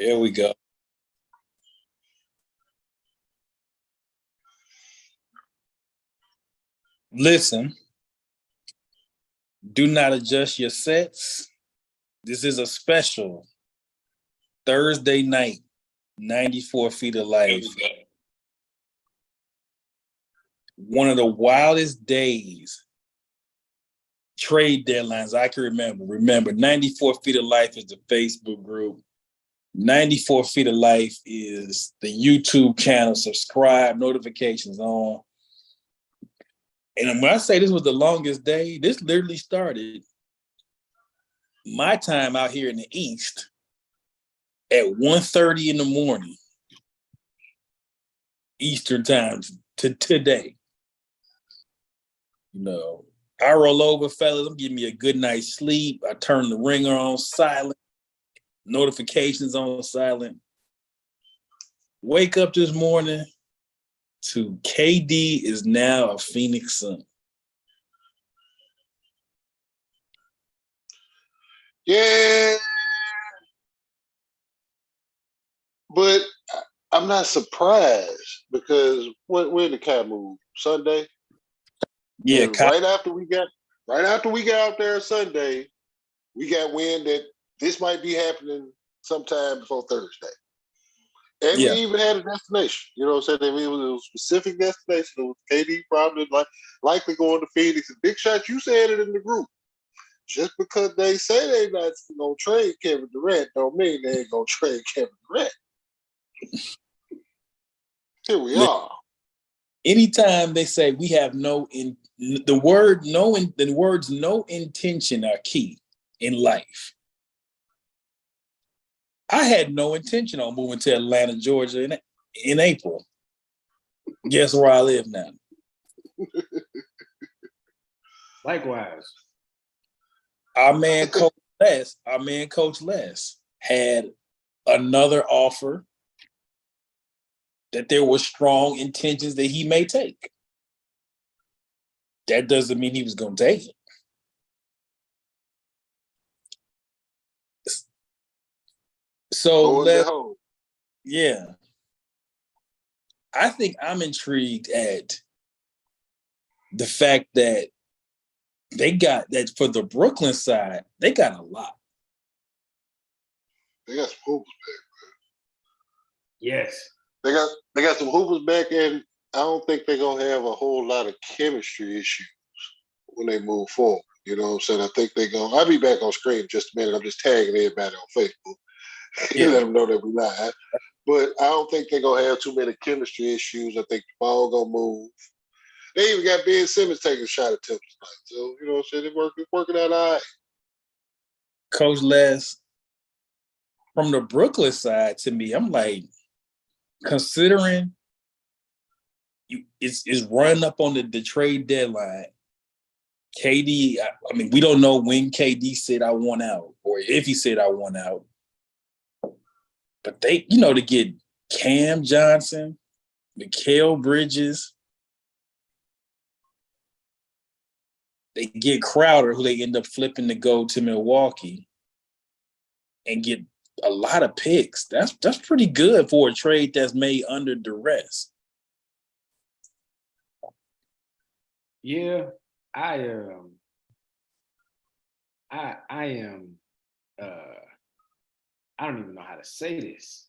Here we go. Listen, do not adjust your sets. This is a special Thursday night, 94 Feet of Life. One of the wildest days, trade deadlines I can remember. Remember, 94 Feet of Life is the Facebook group. 94 Feet of Life is the YouTube channel. Subscribe, notifications on. And when I say this was the longest day, this literally started my time out here in the East at 1:30 in the morning, Eastern time to today. You know, I roll over, fellas. I'm giving me a good night's sleep. I turn the ringer on silent, notifications on silent. Wake up this morning to KD is now a Phoenix Sun. Yeah, but I'm not surprised because when the cat moved Sunday. Yeah, right after we got out there Sunday, we got wind that this might be happening sometime before Thursday. And we even had a destination. You know what I'm saying? It was a specific destination. It was KD probably likely going to Phoenix. And Big Shot, you said it in the group. Just because they say they're not going to trade Kevin Durant don't mean they ain't going to trade Kevin Durant. Here we are. Anytime they say we have the words no intention are key in life. I had no intention on moving to Atlanta, Georgia in April. Guess where I live now? Likewise. Our man Coach Les had another offer that there were strong intentions that he may take. That doesn't mean he was going to take it. So, yeah. I think I'm intrigued at the fact that they got that for the Brooklyn side, they got a lot. They got some hoopers back, man. Yes. They got some hoopers back, and I don't think they're gonna have a whole lot of chemistry issues when they move forward. You know what I'm saying? I think they're gonna. I'll be back on screen in just a minute. I'm just tagging everybody on Facebook. Let them know that we live. But I don't think they're gonna have too many chemistry issues. I think the ball gonna move. They even got Ben Simmons taking a shot at attempts tonight. So, you know what I'm saying? It's working out all right. Coach Les, from the Brooklyn side, to me, I'm like, considering it's running up on the trade deadline, KD, I mean, we don't know when KD said I want out or if he said I want out. But they, to get Cam Johnson, Mikal Bridges, they get Crowder, who they end up flipping to go to Milwaukee, and get a lot of picks. That's pretty good for a trade that's made under duress. Yeah, I am. I don't even know how to say this.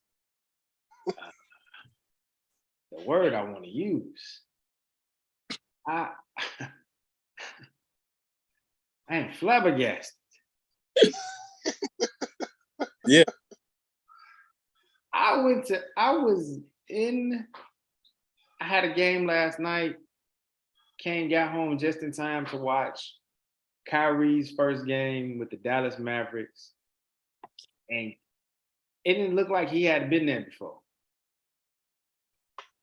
The word I want to use. I am flabbergasted. Yeah. I had a game last night. Got home just in time to watch Kyrie's first game with the Dallas Mavericks. And it didn't look like he had been there before.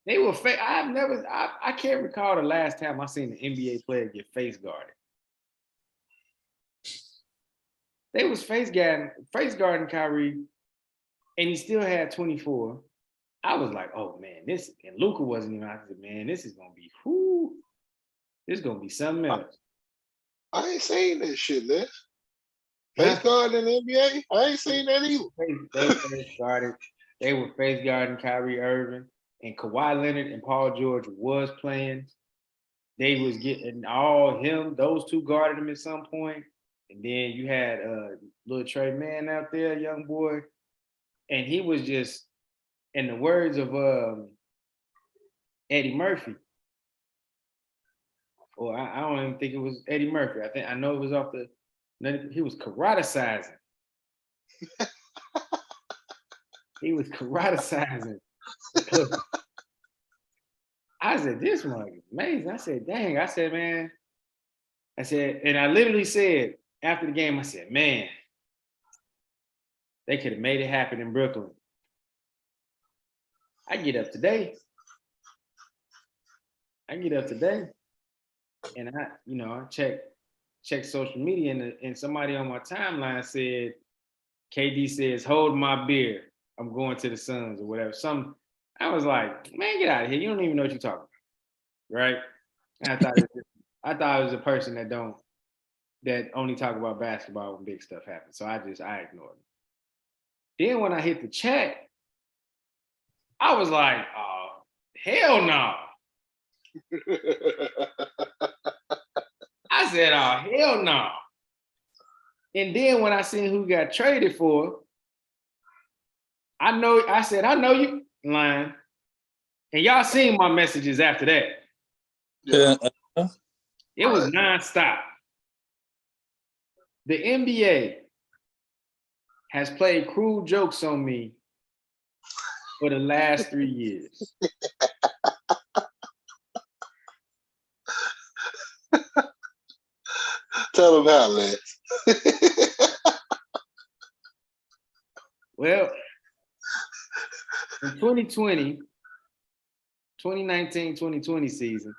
They were I can't recall the last time I seen an NBA player get face guarded. They was face guarding Kyrie, and he still had 24. I was like, oh man, and Luka wasn't even. I said, man, this is gonna be this is gonna be something else. I ain't saying that shit, Les. Face guard in the NBA? I ain't seen that either. They were face guarding Kyrie Irving, and Kawhi Leonard and Paul George was playing. They was getting those two guarded him at some point. And then you had little Trey Mann out there, young boy. And he was just, in the words of Eddie Murphy, or I don't even think it was Eddie Murphy. I know it was he was karaticizing. He was karaticizing. I said, this one is amazing. I said, dang. I said, man. And I literally said after the game, I said, man, they could have made it happen in Brooklyn. I get up today, and I check social media, and somebody on my timeline said, KD says, hold my beer. I'm going to the Suns or whatever. I was like, man, get out of here. You don't even know what you're talking about. Right? And I thought it was a person that only talk about basketball when big stuff happens. So I ignored it. Then when I hit the chat, I was like, oh, hell no. I said, oh, hell no. And then when I seen who got traded for, I said, I know you lying. And y'all seen my messages after that. Yeah. It was nonstop. The NBA has played cruel jokes on me for the last 3 years. Tell them how, Lance. Well, in 2019-2020 season,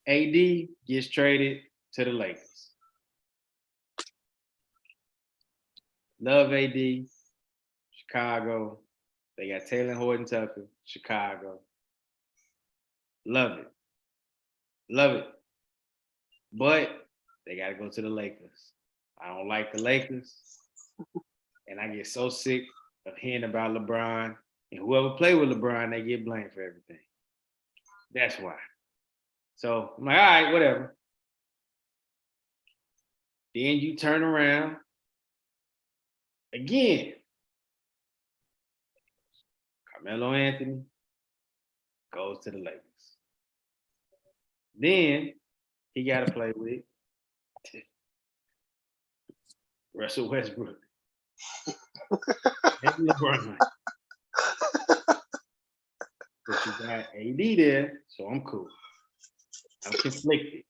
AD gets traded to the Lakers. Love AD, Chicago. They got Taylor Horton Tucker, Chicago. Love it. But they got to go to the Lakers. I don't like the Lakers. And I get so sick of hearing about LeBron. And whoever play with LeBron, they get blamed for everything. That's why. So I'm like, all right, whatever. Then you turn around again. Carmelo Anthony goes to the Lakers. Then he got to play with Russell Westbrook and LeBron. But you got AD there, so I'm cool. I'm conflicted.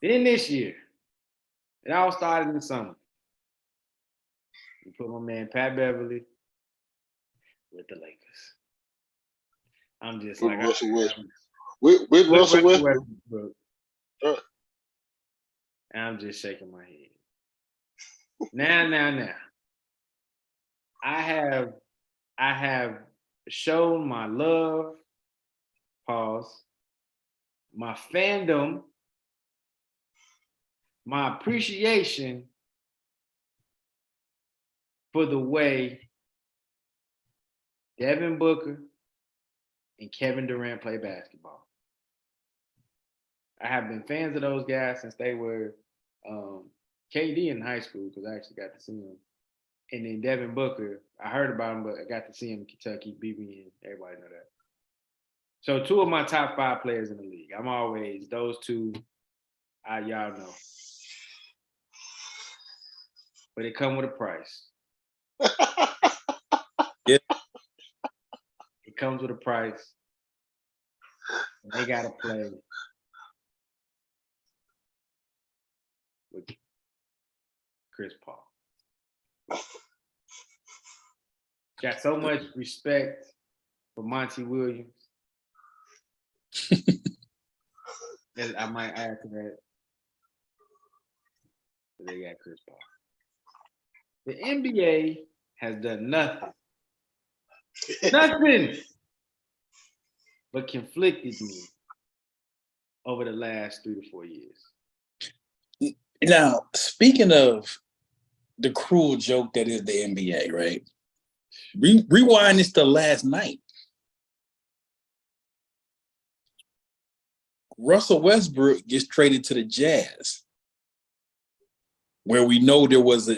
Then this year, it all started in the summer. You put my man Pat Beverly with the Lakers. I'm just with like, Russell Westbrook. With Russell Westbrook. And I'm just shaking my head. Now. I have shown my love, my fandom, my appreciation for the way Devin Booker and Kevin Durant play basketball. I have been fans of those guys since they were KD in high school, because I actually got to see him. And then Devin Booker, I heard about him, but I got to see him in Kentucky, beat me in. Everybody know that. So 2 of my top 5 players in the league. I'm always, those 2, y'all know. But it come with a price. Yeah. It comes with a price. And they got to play with Chris Paul. Got so much respect for Monty Williams. And I might add to that. But they got Chris Paul. The NBA has done nothing but conflicted me over the last 3 to 4 years. Now, speaking of the cruel joke that is the NBA, right? Rewind this to last night. Russell Westbrook gets traded to the Jazz, where we know there was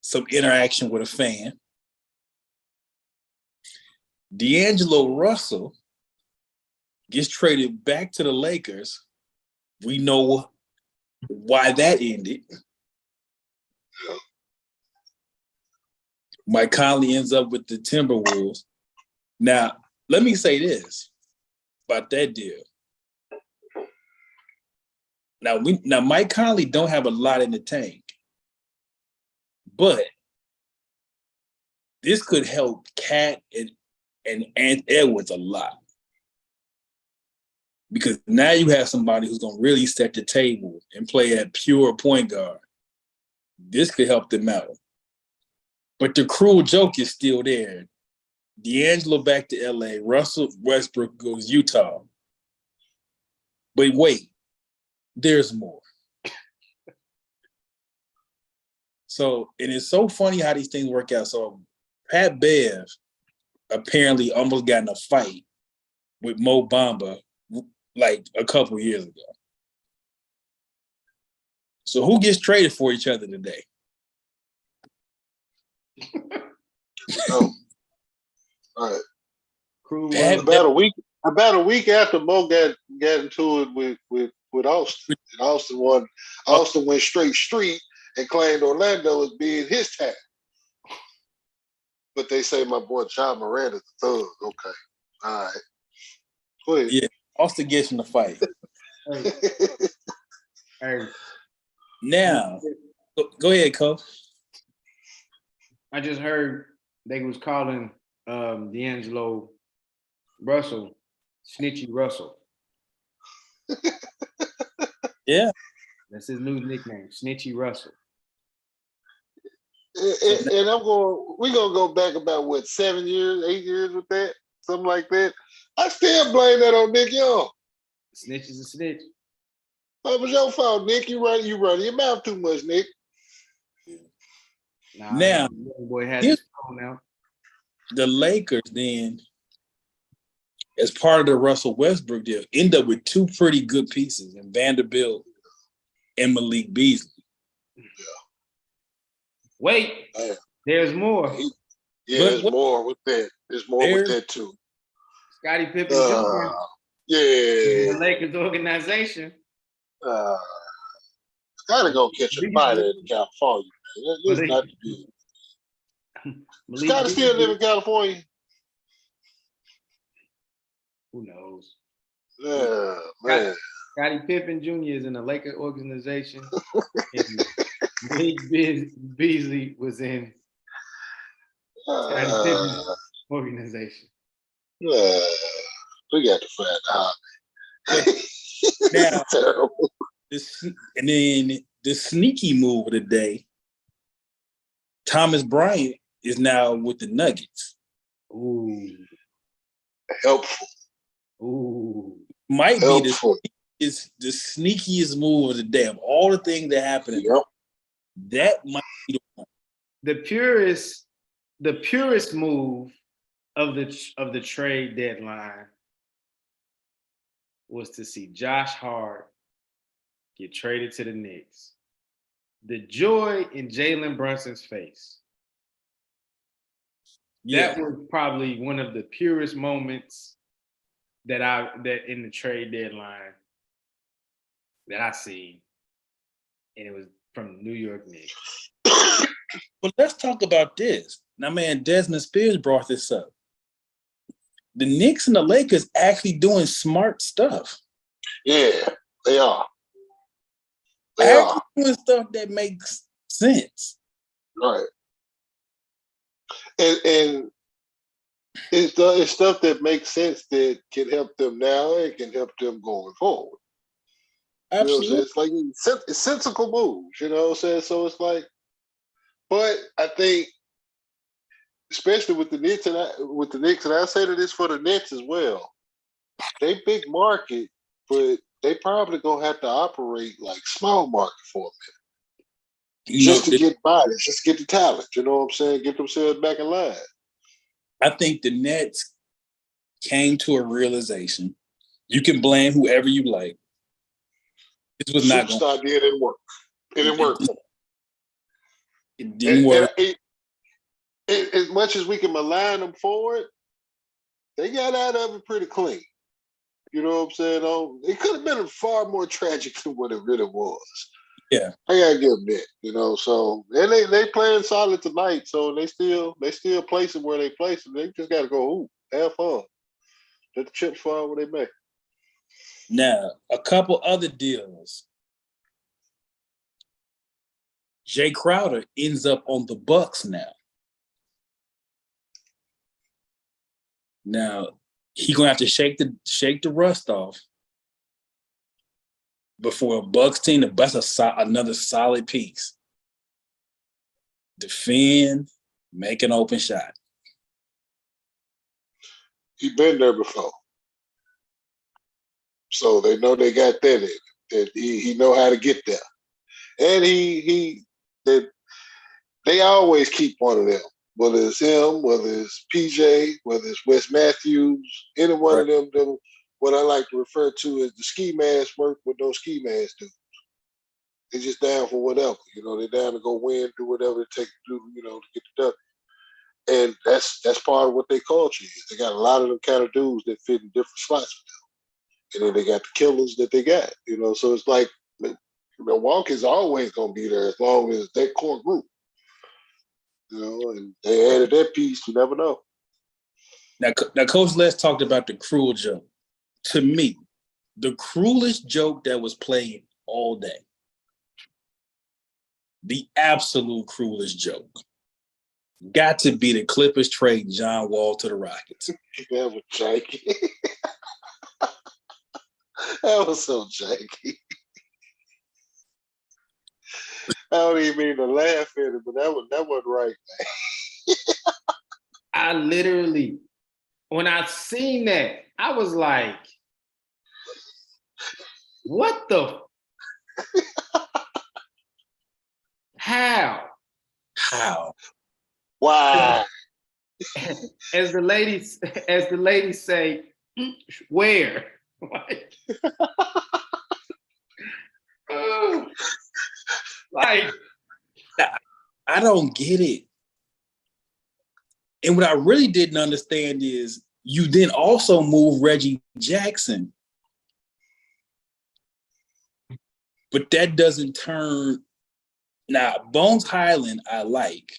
some interaction with a fan. D'Angelo Russell gets traded back to the Lakers. We know why that ended. Mike Conley ends up with the Timberwolves. Now, let me say this about that deal. Now Mike Conley don't have a lot in the tank, but this could help Cat and Ant Edwards a lot. Because now you have somebody who's going to really set the table and play at pure point guard. This could help them out. But the cruel joke is still there. D'Angelo back to LA. Russell Westbrook goes Utah. But wait, there's more. So, and it's so funny how these things work out. So Pat Bev apparently almost got in a fight with Mo Bamba like a couple years ago. So who gets traded for each other today? Oh. All right. About a week after Mo got into it with Austin. And Austin went straight street and claimed Orlando as being his town. But they say my boy John Moran is the thug. Okay. All right. Go ahead. Yeah, Austin gets in the fight. Hey. Now, go ahead, Cole. I just heard they was calling D'Angelo Russell Snitchy Russell. Yeah. That's his new nickname, Snitchy Russell. And we're gonna go back about what, 7 years, 8 years with that, something like that. I still blame that on Nick Young. Snitch is a snitch. That was your fault, Nick. You running your mouth too much, Nick. Nah, now, boy had his phone out. The Lakers then, as part of the Russell Westbrook deal, end up with two pretty good pieces in Vanderbilt and Malik Beasley. Yeah. Wait, there's more. Yeah, there's more with that. There's more with that too. Scottie Pippen Jr. Yeah. The Lakers organization. Gotta go catch a fight in California. This is not the deal. Scottie still live in California. Who knows? Yeah, man. Scottie Pippen Jr. is in the Lakers organization. And Malik Beasley was in Scottie Pippen's organization. We got to find out. Now, terrible. And then the sneaky move of the day, Thomas Bryant is now with the Nuggets. Ooh. Helpful. Ooh. Might helpful. Be the sneakiest move of the day. Of all the things that happened, that might be the one. The purest move of the trade deadline was to see Josh Hart get traded to the Knicks. The joy in Jalen Brunson's face. That was probably one of the purest moments that in the trade deadline that I see, and it was from the New York Knicks. But let's talk about this. Now, man, Desmond Spears brought this up. The Knicks and the Lakers actually doing smart stuff. Yeah, they are. They are doing stuff that makes sense. Right. And it's stuff that makes sense that can help them now and can help them going forward. Absolutely. You know, it's like it's sensible moves, you know what I'm saying? So it's like, but I think, especially with the Knicks, and I say that it's for the Nets as well. They big market, but they probably gonna have to operate like small market for them You know, just to get bodies, just get the talent. You know what I'm saying? Get themselves back in line. I think the Nets came to a realization. You can blame whoever you like. This was not going. Superstar didn't work. It didn't work for them. It didn't work. As much as we can malign them for it, they got out of it pretty clean. You know what I'm saying? It could have been far more tragic than what it really was. Yeah, I gotta give them that. You know, so and they playing solid tonight, so they still placing where they placing. They just gotta go, ooh, have fun. Let the chips fall where they may. Now, a couple other deals. Jay Crowder ends up on the Bucks now. Now, he's gonna have to shake the rust off before a Bucks team. That's another solid piece. Defend, make an open shot. He been there before, so they know they got that in him. That he know how to get there, and they always keep one of them. Whether it's him, whether it's PJ, whether it's Wes Matthews, any one of them, what I like to refer to as the ski mask work with those ski masks do. They're just down for whatever. You know, they're down to go win, do whatever it takes to do, you know, to get the W. And that's part of what their culture is. They got a lot of them kind of dudes that fit in different slots for them. And then they got the killers that they got, you know. So it's like Milwaukee's always gonna be there as long as that core group. You know, and they added that piece, you never know. Now Coach Les talked about the cruel joke. To me, the cruelest joke that was played all day, the absolute cruelest joke, got to be the Clippers trade John Wall to the Rockets. That was janky. That was so janky. I don't even mean to laugh at it, but that wasn't right, man. I literally, when I seen that, I was like, what the? How? Why? As the ladies say, where? Like, like, I don't get it. And what I really didn't understand is you then also move Reggie Jackson. But that doesn't turn. Now, Bones Highland, I like.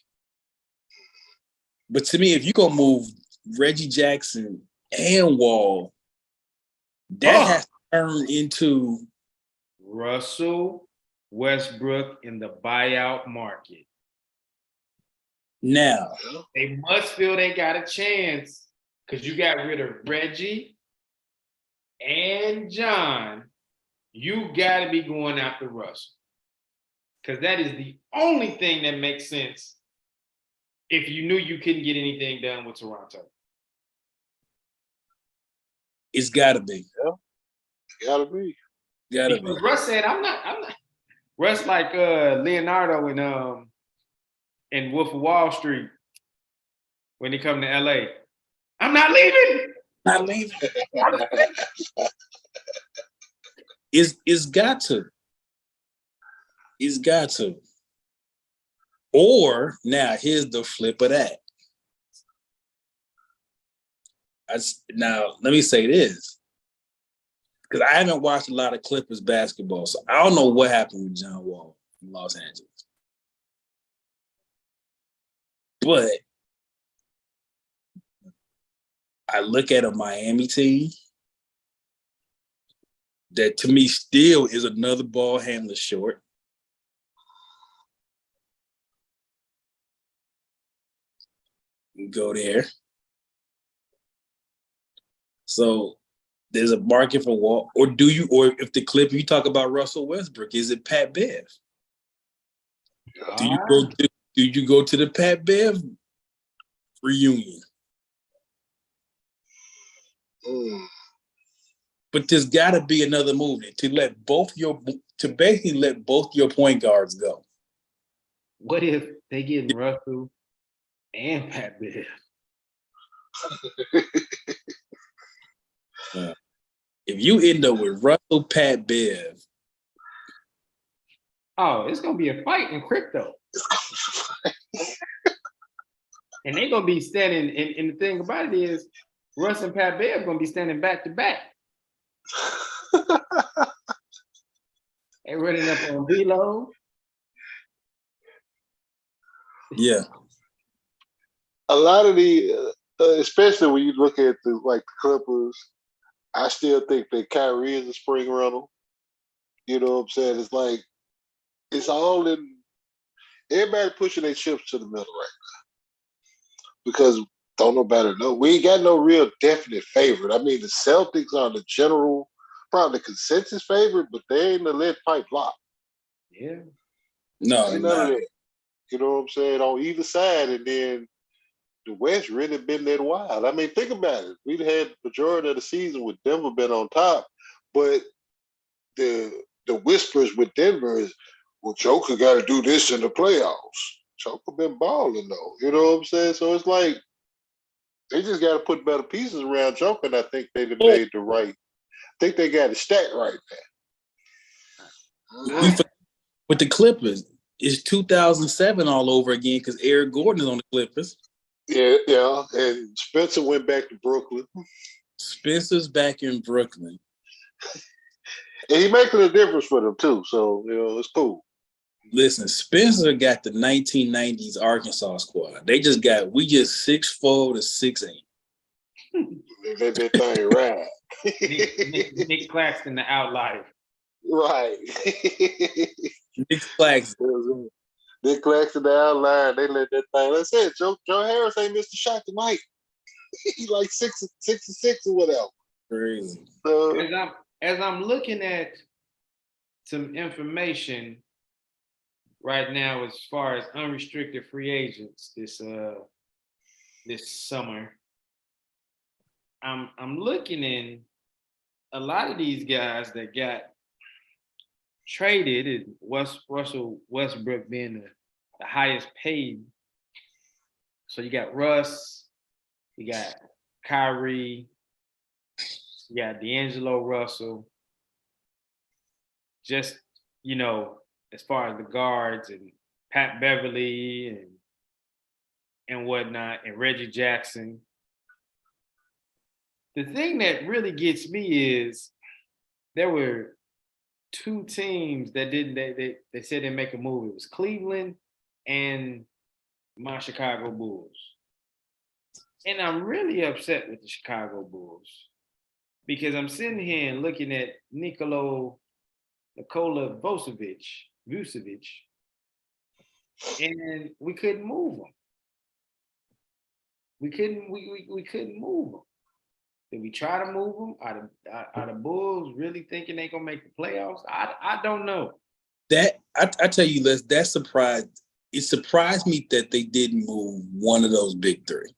But to me, if you're going to move Reggie Jackson and Wall, that has to turn into Russell Westbrook in the buyout market. Now, they must feel they got a chance because you got rid of Reggie and John. You got to be going after Russell because that is the only thing that makes sense if you knew you couldn't get anything done with Toronto. It's got to be. Yeah, gotta be. Gotta because be. Russ said, I'm not. Russ like Leonardo in Wolf of Wall Street when he come to LA. I'm not leaving. Not leaving. It's got to. It's got to. Or now here's the flip of that. Now let me say this, because I haven't watched a lot of Clippers basketball, so I don't know what happened with John Wall in Los Angeles. But I look at a Miami team that to me still is another ball handler short. Go there. So there's a market for Wall, or if the Clippers, you talk about Russell Westbrook, is it Pat Bev? Do you go to the Pat Bev reunion? But there's got to be another move to basically let both your point guards go. What if they get Russell and Pat Bev? If you end up with Russell, Pat Bev, oh, it's gonna be a fight in crypto. And they're gonna be standing, and the thing about it is Russ and Pat Bev gonna be standing back to back. They running up on Velo. yeah. A lot of the, especially when you look at the Clippers, I still think that Kyrie is a spring rental. You know what I'm saying? It's like it's all in. Everybody pushing their chips to the middle right now because don't nobody know. We ain't got no real definite favorite. I mean, the Celtics are the general, probably consensus favorite, but they ain't the lead pipe lock. Yeah. No, Ain't none of that. You know what I'm saying? On either side, and then the West really been that wild. I mean, think about it. We'd had majority of the season with Denver been on top, but the whispers with Denver is, well, Joker got to do this in the playoffs. Joker been balling though. You know what I'm saying? So it's like they just got to put better pieces around Joker, and I think they've made the right. I think they got it stacked right now. With the Clippers, it's 2007 all over again because Eric Gordon is on the Clippers. Yeah, and Spencer went back to Brooklyn. Spencer's back in Brooklyn. And he making a difference for them too, so it's cool. Listen, Spencer got the 1990s Arkansas squad. We just 6'4" to 6'8". They let that thing ride. Nick Claxton, the outlier. Right. Nick Claxton. Nick Claxton, the outlier. They let that thing. Like I said, Joe Harris ain't missed a shot tonight. He like 6 or whatever. Crazy. As I'm looking at some information right now as far as unrestricted free agents this summer, I'm looking in a lot of these guys that got traded, and Russell Westbrook being the highest paid. So you got Russ, you got Kyrie, you got D'Angelo Russell. Just, as far as the guards, and Pat Beverly and whatnot, and Reggie Jackson. The thing that really gets me is there were two teams that didn't, they said they'd make a move. It was Cleveland and my Chicago Bulls. And I'm really upset with the Chicago Bulls because I'm sitting here and looking at Nikola Vucevic, and we couldn't move him. We couldn't move him. Did we try to move him? Are the Bulls really thinking they're gonna make the playoffs? I don't know. That I tell you, Les, that surprised. It surprised me that they didn't move one of those big three.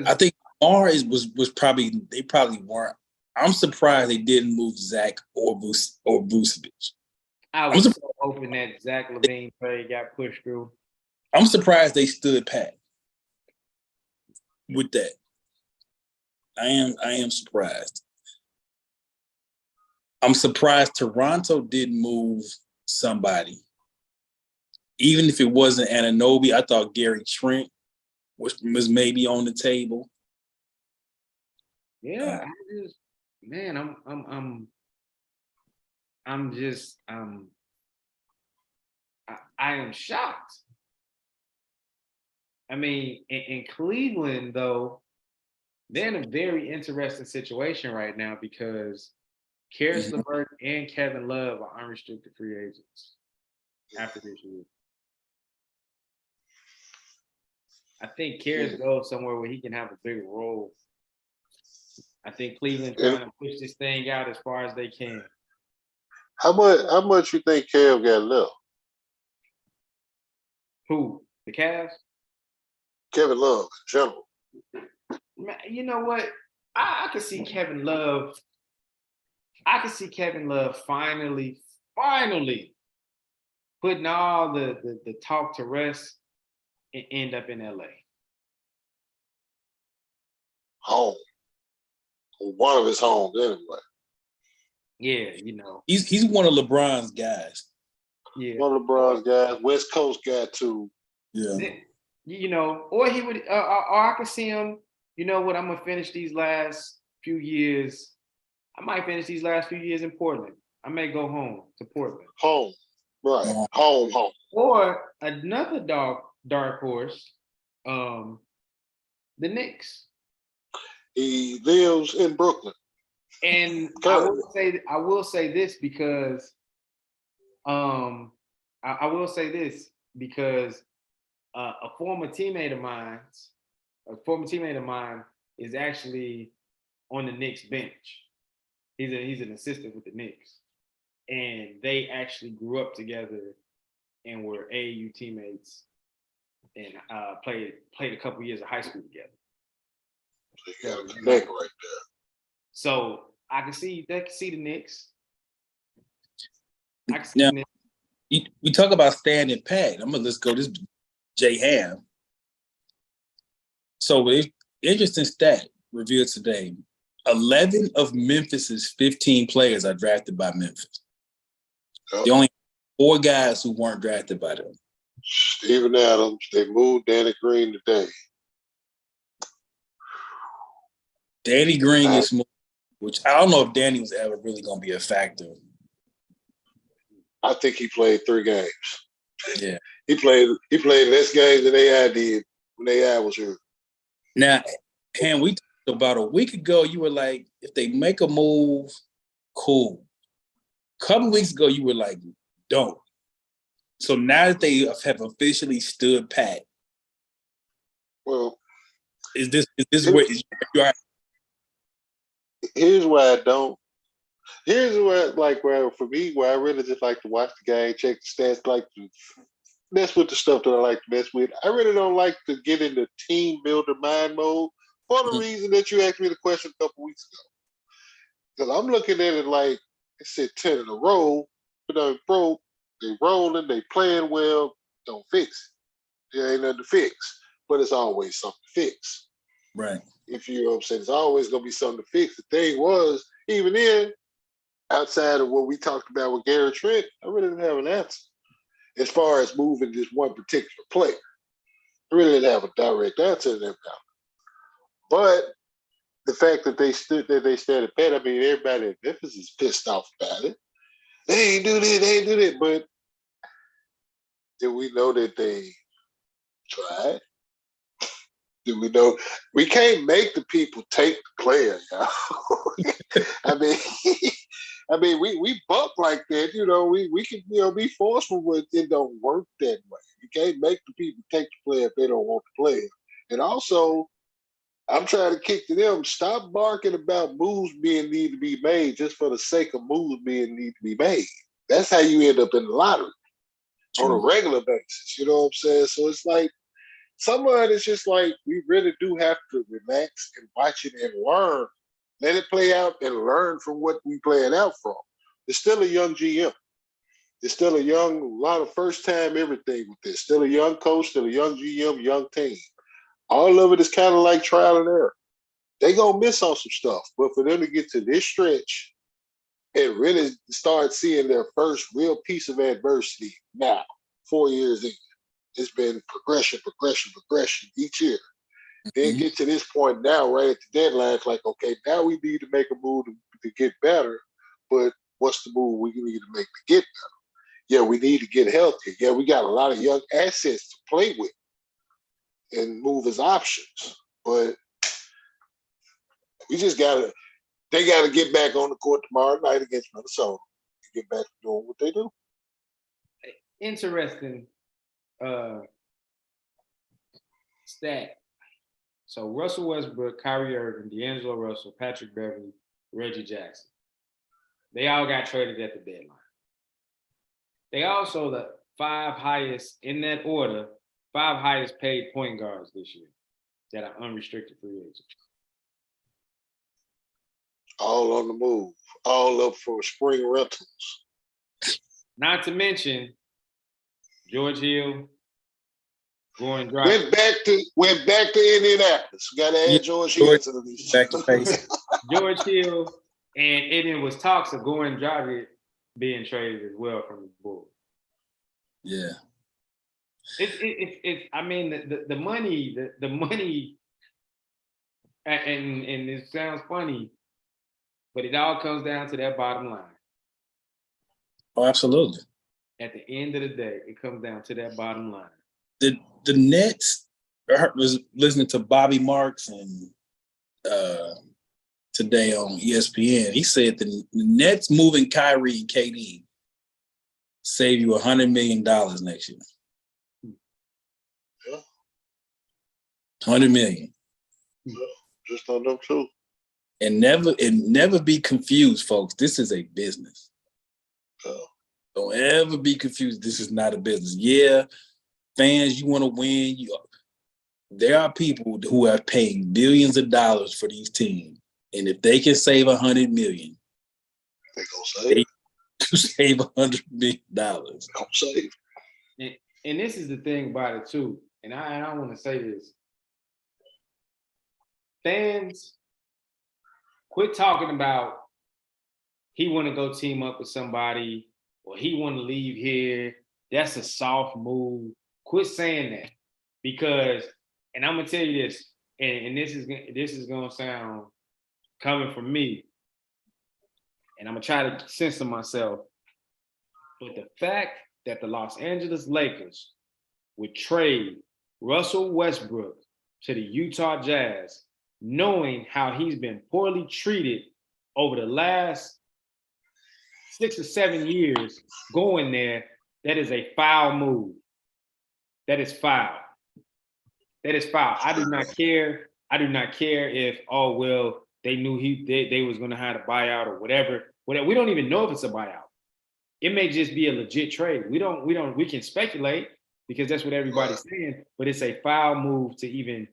I think was probably they probably weren't. I'm surprised they didn't move Zach or Vucevic. I was so hoping that Zach LaVine trade got pushed through. I'm surprised they stood pat with that. I am surprised. I'm surprised Toronto didn't move somebody. Even if it wasn't Anunoby, I thought Gary Trent was maybe on the table. Yeah, I am shocked. I mean, in Cleveland, though, they're in a very interesting situation right now because Karis LeVert and Kevin Love are unrestricted free agents after this year. I think Karis goes somewhere where he can have a bigger role. I think Cleveland trying to push this thing out as far as they can. How much you think Kev got left? Who? The Cavs? Kevin Love, in general. You know what? I can see Kevin Love. I can see Kevin Love finally putting all the talk to rest and end up in LA. Home. One of his homes, anyway. Yeah, you know. He's one of LeBron's guys. Yeah. One of LeBron's guys, West Coast guy too. Yeah. You know, or he would, or I could see him. You know what? I'm gonna finish these last few years. I might finish these last few years in Portland. I may go home to Portland. Home. Right. Home. Or another dark horse, the Knicks. He lives in Brooklyn. And I will say this because I will say this because a former teammate of mine is actually on the Knicks bench. He's an assistant with the Knicks, and they actually grew up together and were AAU teammates, and played a couple years of high school together. So you got a connect right there. So I can see the Knicks. I can see Now, the Knicks. we talk about standing pat. Let's go this Jay Ham. So interesting stat revealed today. 11 of Memphis's 15 players are drafted by Memphis. Yep. The only 4 guys who weren't drafted by them. Steven Adams, they moved Danny Green today. Danny Green is moved, which I don't know if Danny was ever really going to be a factor. I think he played 3 games. Yeah. He played less games than AI did when AI was here. Now, Ham, we talked about a week ago, you were like, if they make a move, cool. A couple weeks ago, you were like, don't. So now that they have officially stood pat, Well, is this where you are? here's why I don't. Here's where for me, where I really just like to watch the game, check the stats, like to mess with the stuff that I like to mess with. I really don't like to get into team builder mind mode for the reason that you asked me the question a couple weeks ago. Because I'm looking at it like I said 10 in a row, but they broke, they rolling, they playing well, don't fix it. There ain't nothing to fix. But it's always something to fix. Right. If you know what I'm saying, it's always gonna be something to fix. The thing was, even then, outside of what we talked about with Gary Trent, I really didn't have an answer as far as moving this one particular player. I really didn't have a direct answer to that about. But the fact that they started pat, I mean, everybody in Memphis is pissed off about it. They ain't do this, they ain't do that. But did we know that they tried? Did we know we can't make the people take the player, y'all? I mean, we buck like that, you know. We can, you know, be forceful, but it don't work that way. You can't make the people take the player if they don't want to play. And also, I'm trying to kick to them. Stop barking about moves being need to be made just for the sake of moves being need to be made. That's how you end up in the lottery on a regular basis. You know what I'm saying? So it's like some of it is just like we really do have to relax and watch it and learn. Let it play out and learn from what we playing out from. It's still a young GM. It's still a lot of first time everything with this. Still a young coach, still a young GM, young team. All of it is kind of like trial and error. They gonna miss on some stuff, but for them to get to this stretch and really start seeing their first real piece of adversity now, 4 years in, it's been progression each year. Then get to this point now, right at the deadline, it's like, okay, now we need to make a move to get better, but what's the move we need to make to get better? Yeah, we need to get healthy. Yeah, we got a lot of young assets to play with and move as options, but we just they gotta get back on the court tomorrow night against Minnesota to get back to doing what they do. Interesting stat. So Russell Westbrook, Kyrie Irving, D'Angelo Russell, Patrick Beverly, Reggie Jackson. They all got traded at the deadline. They also the 5 highest, in that order, 5 highest paid point guards this year that are unrestricted free agents. all on the move, all up for spring rentals. Not to mention George Hill, Goran Dragic. Went back to Indianapolis. Got to add George Hill to the list. Back to pace. George Hill, and it was talks of Goran Dragic being traded as well from the Bulls. Yeah. It's I mean the money and it sounds funny, but it all comes down to that bottom line. Oh, absolutely. At the end of the day, it comes down to that bottom line. The Nets, I was listening to Bobby Marks and today on ESPN. He said the Nets moving Kyrie and KD save you $100 million next year. Yeah. $100 million. Yeah, just on them too. And never be confused, folks. This is a business. Don't ever be confused. This is not a business. Yeah, fans, you want to win. There are people who are paying billions of dollars for these teams, and if they can save $100 million, they gonna save. To save $100 million. Gonna save. And this is the thing about it too. And I want to say this: fans, quit talking about he want to go team up with somebody or he want to leave here. That's a soft move. Quit saying that, because, and I'm gonna tell you this, and this is gonna sound coming from me, and I'm gonna try to censor myself, but the fact that the Los Angeles Lakers would trade Russell Westbrook to the Utah Jazz, knowing how he's been poorly treated over the last 6 or 7 years going there, that is a foul move. That is foul. That is foul. I do not care. I do not care if, oh, well, they knew they was going to have a buyout or whatever. We don't even know if it's a buyout. It may just be a legit trade. We can speculate because that's what everybody's saying, but it's a foul move to even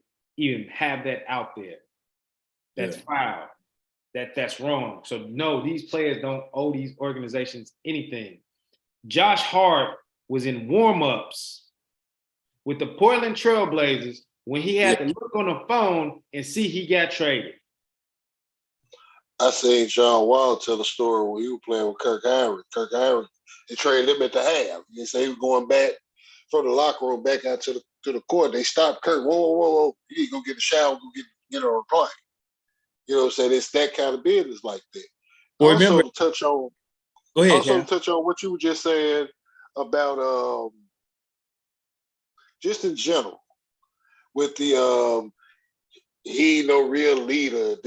have that out there. That's foul. That's wrong. So no, these players don't owe these organizations anything. Josh Hart was in warm-ups with the Portland Trailblazers when he had to look on the phone and see he got traded. I seen John Wall tell a story when he was playing with Kirk Henry. Kirk Henry, they traded him at the half. He said he was going back from the locker room back out to the court. They stopped Kirk. Whoa. You need to go get a shower, go get on a plane. You know what I'm saying? It's that kind of business like that. Well, also, remember, to touch on what you were just saying about just in general with the he ain't no real leader.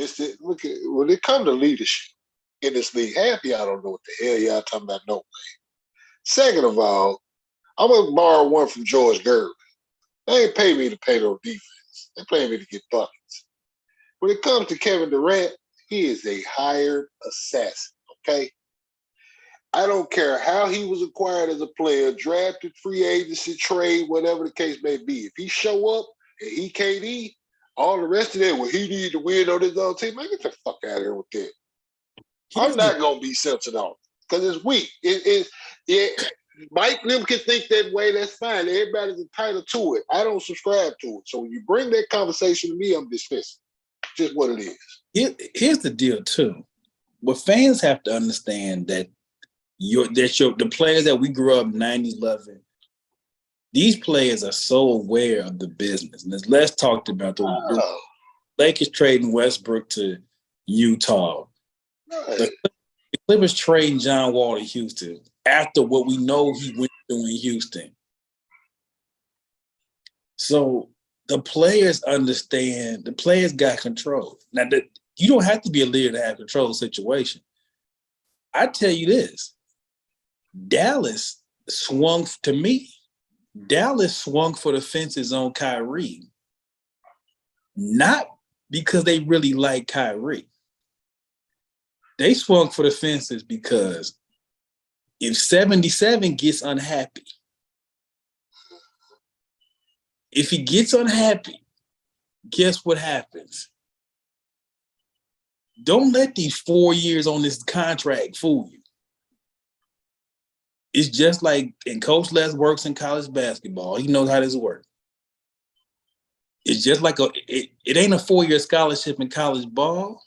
Look at when it comes to leadership in this league, half y'all don't know what the hell y'all talking about no way. Second of all, I'm gonna borrow one from George Gervin. They ain't pay me to pay no defense. They pay me to get buckets. When it comes to Kevin Durant, he is a hired assassin, okay? I don't care how he was acquired as a player, drafted, free agency, trade, whatever the case may be. If he show up and he KD, all the rest of that, well, he need to win on his own team. Man, get the fuck out of here with that. I'm not going to be censored on because it's weak. Mike Lim can think that way. That's fine. Everybody's entitled to it. I don't subscribe to it. So when you bring that conversation to me, I'm dismissing. Just what it is. Here's the deal, too. What fans have to understand that the players that we grew up 9/11, these players are so aware of the business. And as Les talked about, the Lakers trading Westbrook to Utah. Right. The Clippers trading John Wall to Houston after what we know he went through in Houston. So the players understand, the players got control. Now, you don't have to be a leader to have control of the situation. I tell you this, Dallas swung for the fences on Kyrie, not because they really like Kyrie. They swung for the fences because if 77 gets unhappy, if he gets unhappy, guess what happens? don't let these 4 years on this contract fool you. It's just like, and Coach Les works in college basketball. He knows how this works. It's just like it ain't a 4-year scholarship in college ball.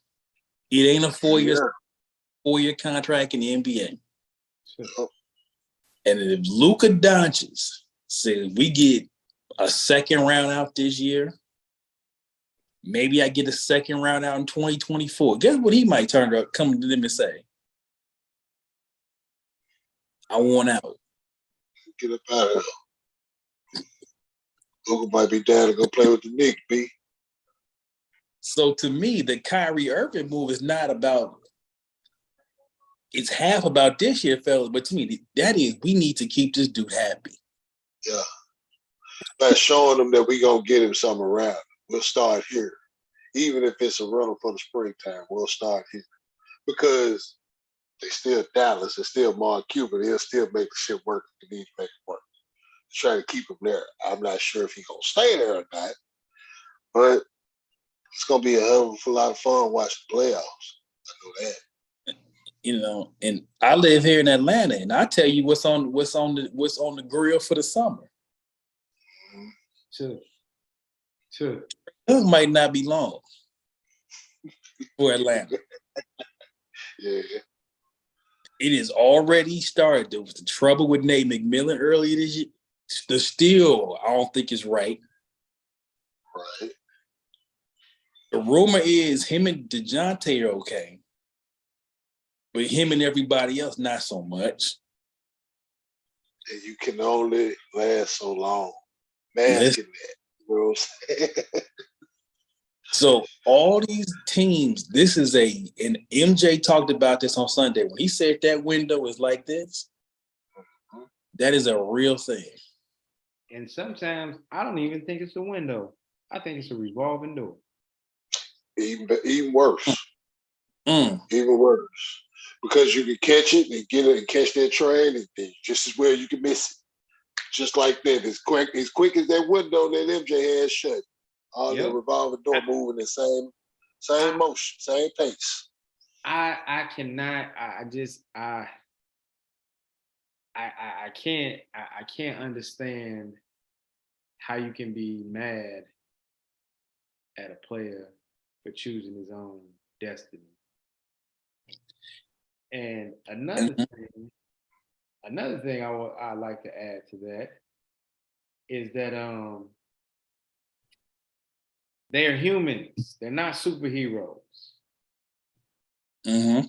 It ain't a 4-year contract in the NBA. And if Luka Doncic said we get a second round out this year, maybe I get a second round out in 2024. Guess what he might come to them and say? I want out. Get up out of there. Luka might be down to go play with the Knicks, B. So to me, the Kyrie Irving move is not about, it's half about this year, fellas, but to me, that is, we need to keep this dude happy. Yeah. By showing them that we going to get him some around. We'll start here. Even if it's a rental for the springtime, we'll start here. Because they still Dallas, it's still Mark Cuban. He'll still make the shit work if he needs to make it work. Try to keep him there. I'm not sure if he's going to stay there or not. But it's going to be a hell of a lot of fun watching the playoffs. I know that. You know, and I live here in Atlanta, and I tell you what's on the grill for the summer. Sure. It might not be long for Atlanta. Yeah. It is already started. There was the trouble with Nate McMillan earlier this year. The still, I don't think it's right. Right. The rumor is him and DeJounte are okay. But him and everybody else, not so much. And you can only last so long. Masking that. You know what I'm saying? So all these teams, this is and MJ talked about this on Sunday. When he said that window is like this, that is a real thing. And sometimes I don't even think it's a window. I think it's a revolving door. Even worse. Even worse. Because you can catch it and get it and catch that train, and just as well you can miss it. Just like that. As quick as that window that MJ had shut. All the revolving door moving the same motion, same pace. I can't understand how you can be mad at a player for choosing his own destiny. And another thing I like to add to that is that they are humans. They're not superheroes. Mm-hmm.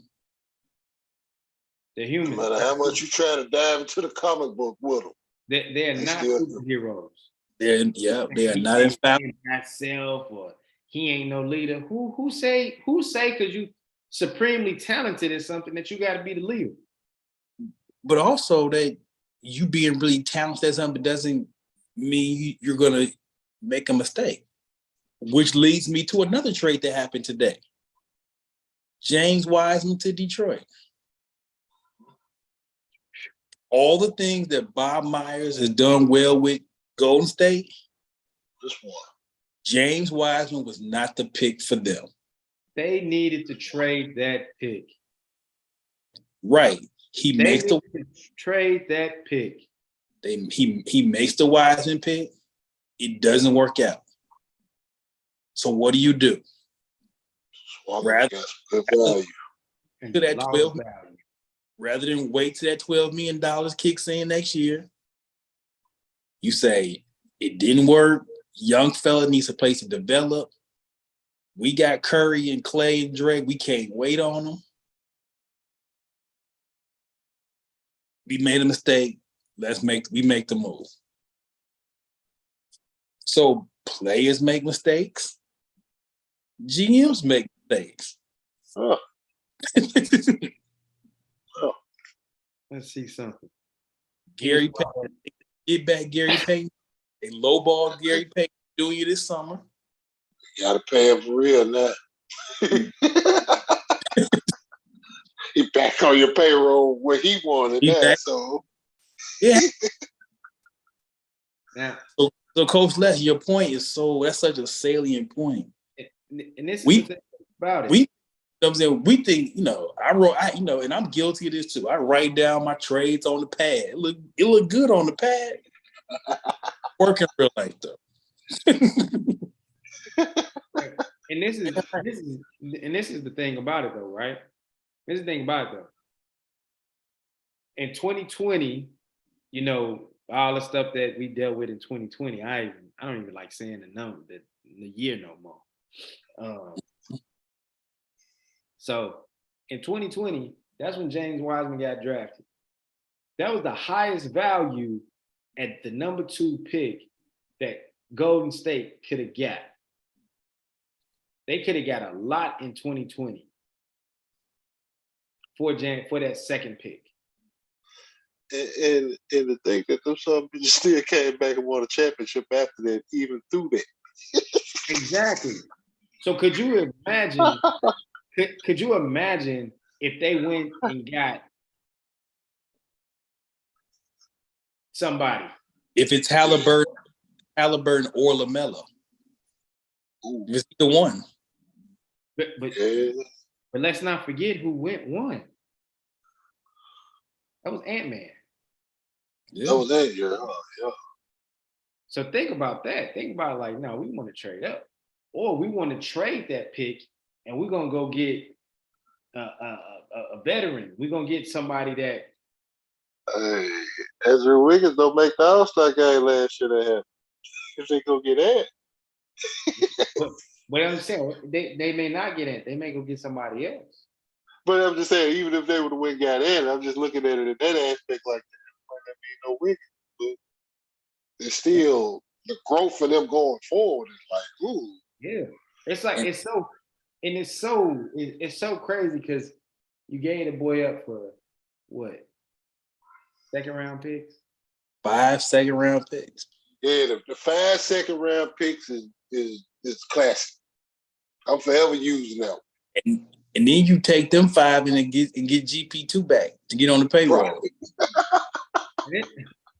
They're humans. No matter how much you try to dive into the comic book with them, they're not superheroes. They are not infallible. Not self, or he ain't no leader. Who say because you supremely talented is something that you got to be the leader. But also that you being really talented at something doesn't mean you're gonna make a mistake. Which leads me to another trade that happened today. James Wiseman to Detroit. All the things that Bob Myers has done well with Golden State, this one. James Wiseman was not the pick for them. They needed to trade that pick. Right. He makes the trade that pick. He makes the Wiseman pick. It doesn't work out. So what do? Rather than wait till that $12 million kicks in next year, you say it didn't work. Young fella needs a place to develop. We got Curry and Clay and Drake. We can't wait on them. We made a mistake. We make the move. So players make mistakes. GMs make mistakes. Oh. Let's see something. Gary Payton, get back Gary Payton. They lowball Gary Payton doing you this summer. You gotta pay him for real now. He back on your payroll where he wanted that. So yeah. Now, so Coach Les, your point is that's such a salient point. And this is the thing about it. We know what I'm saying? We think, and I'm guilty of this too. I write down my trades on the pad. It look good on the pad. Working real life though. And this is the thing about it though, right? This is the thing about it though. In 2020, all the stuff that we dealt with in 2020, I don't even like saying the year no more. So in 2020, that's when James Wiseman got drafted. That was the highest value at the number 2 pick that Golden State could have got. They could have got a lot in 2020 for that second pick. And the thing that them some bitches still came back and won a championship after that, even through that. Exactly. So could you imagine? Could you imagine if they went and got somebody? If it's Halliburton or LaMelo, it's the one. But let's not forget who won. That was Ant-Man. Yeah. That was that year. Yeah. So think about that. Think about like, no, we want to trade up, or we want to trade that pick, and we're gonna go get a veteran. We're gonna get somebody that. Hey, Ezra Wiggins don't make the All-Star game last year. They had. If they go get that. But I'm saying they may not get it. They may go get somebody else. But I'm just saying, even if they would have went got in, I'm just looking at it in that aspect like that. Might not be no Wiggins, but it's still the growth for them going forward is like, ooh. Yeah, it's like it's so crazy because you gave the boy up for what? Second round picks? 5 second-round picks. Yeah, the 5 second-round picks is classic. I'm forever using that. And then you take them 5 and get GP2 back to get on the payroll. Right.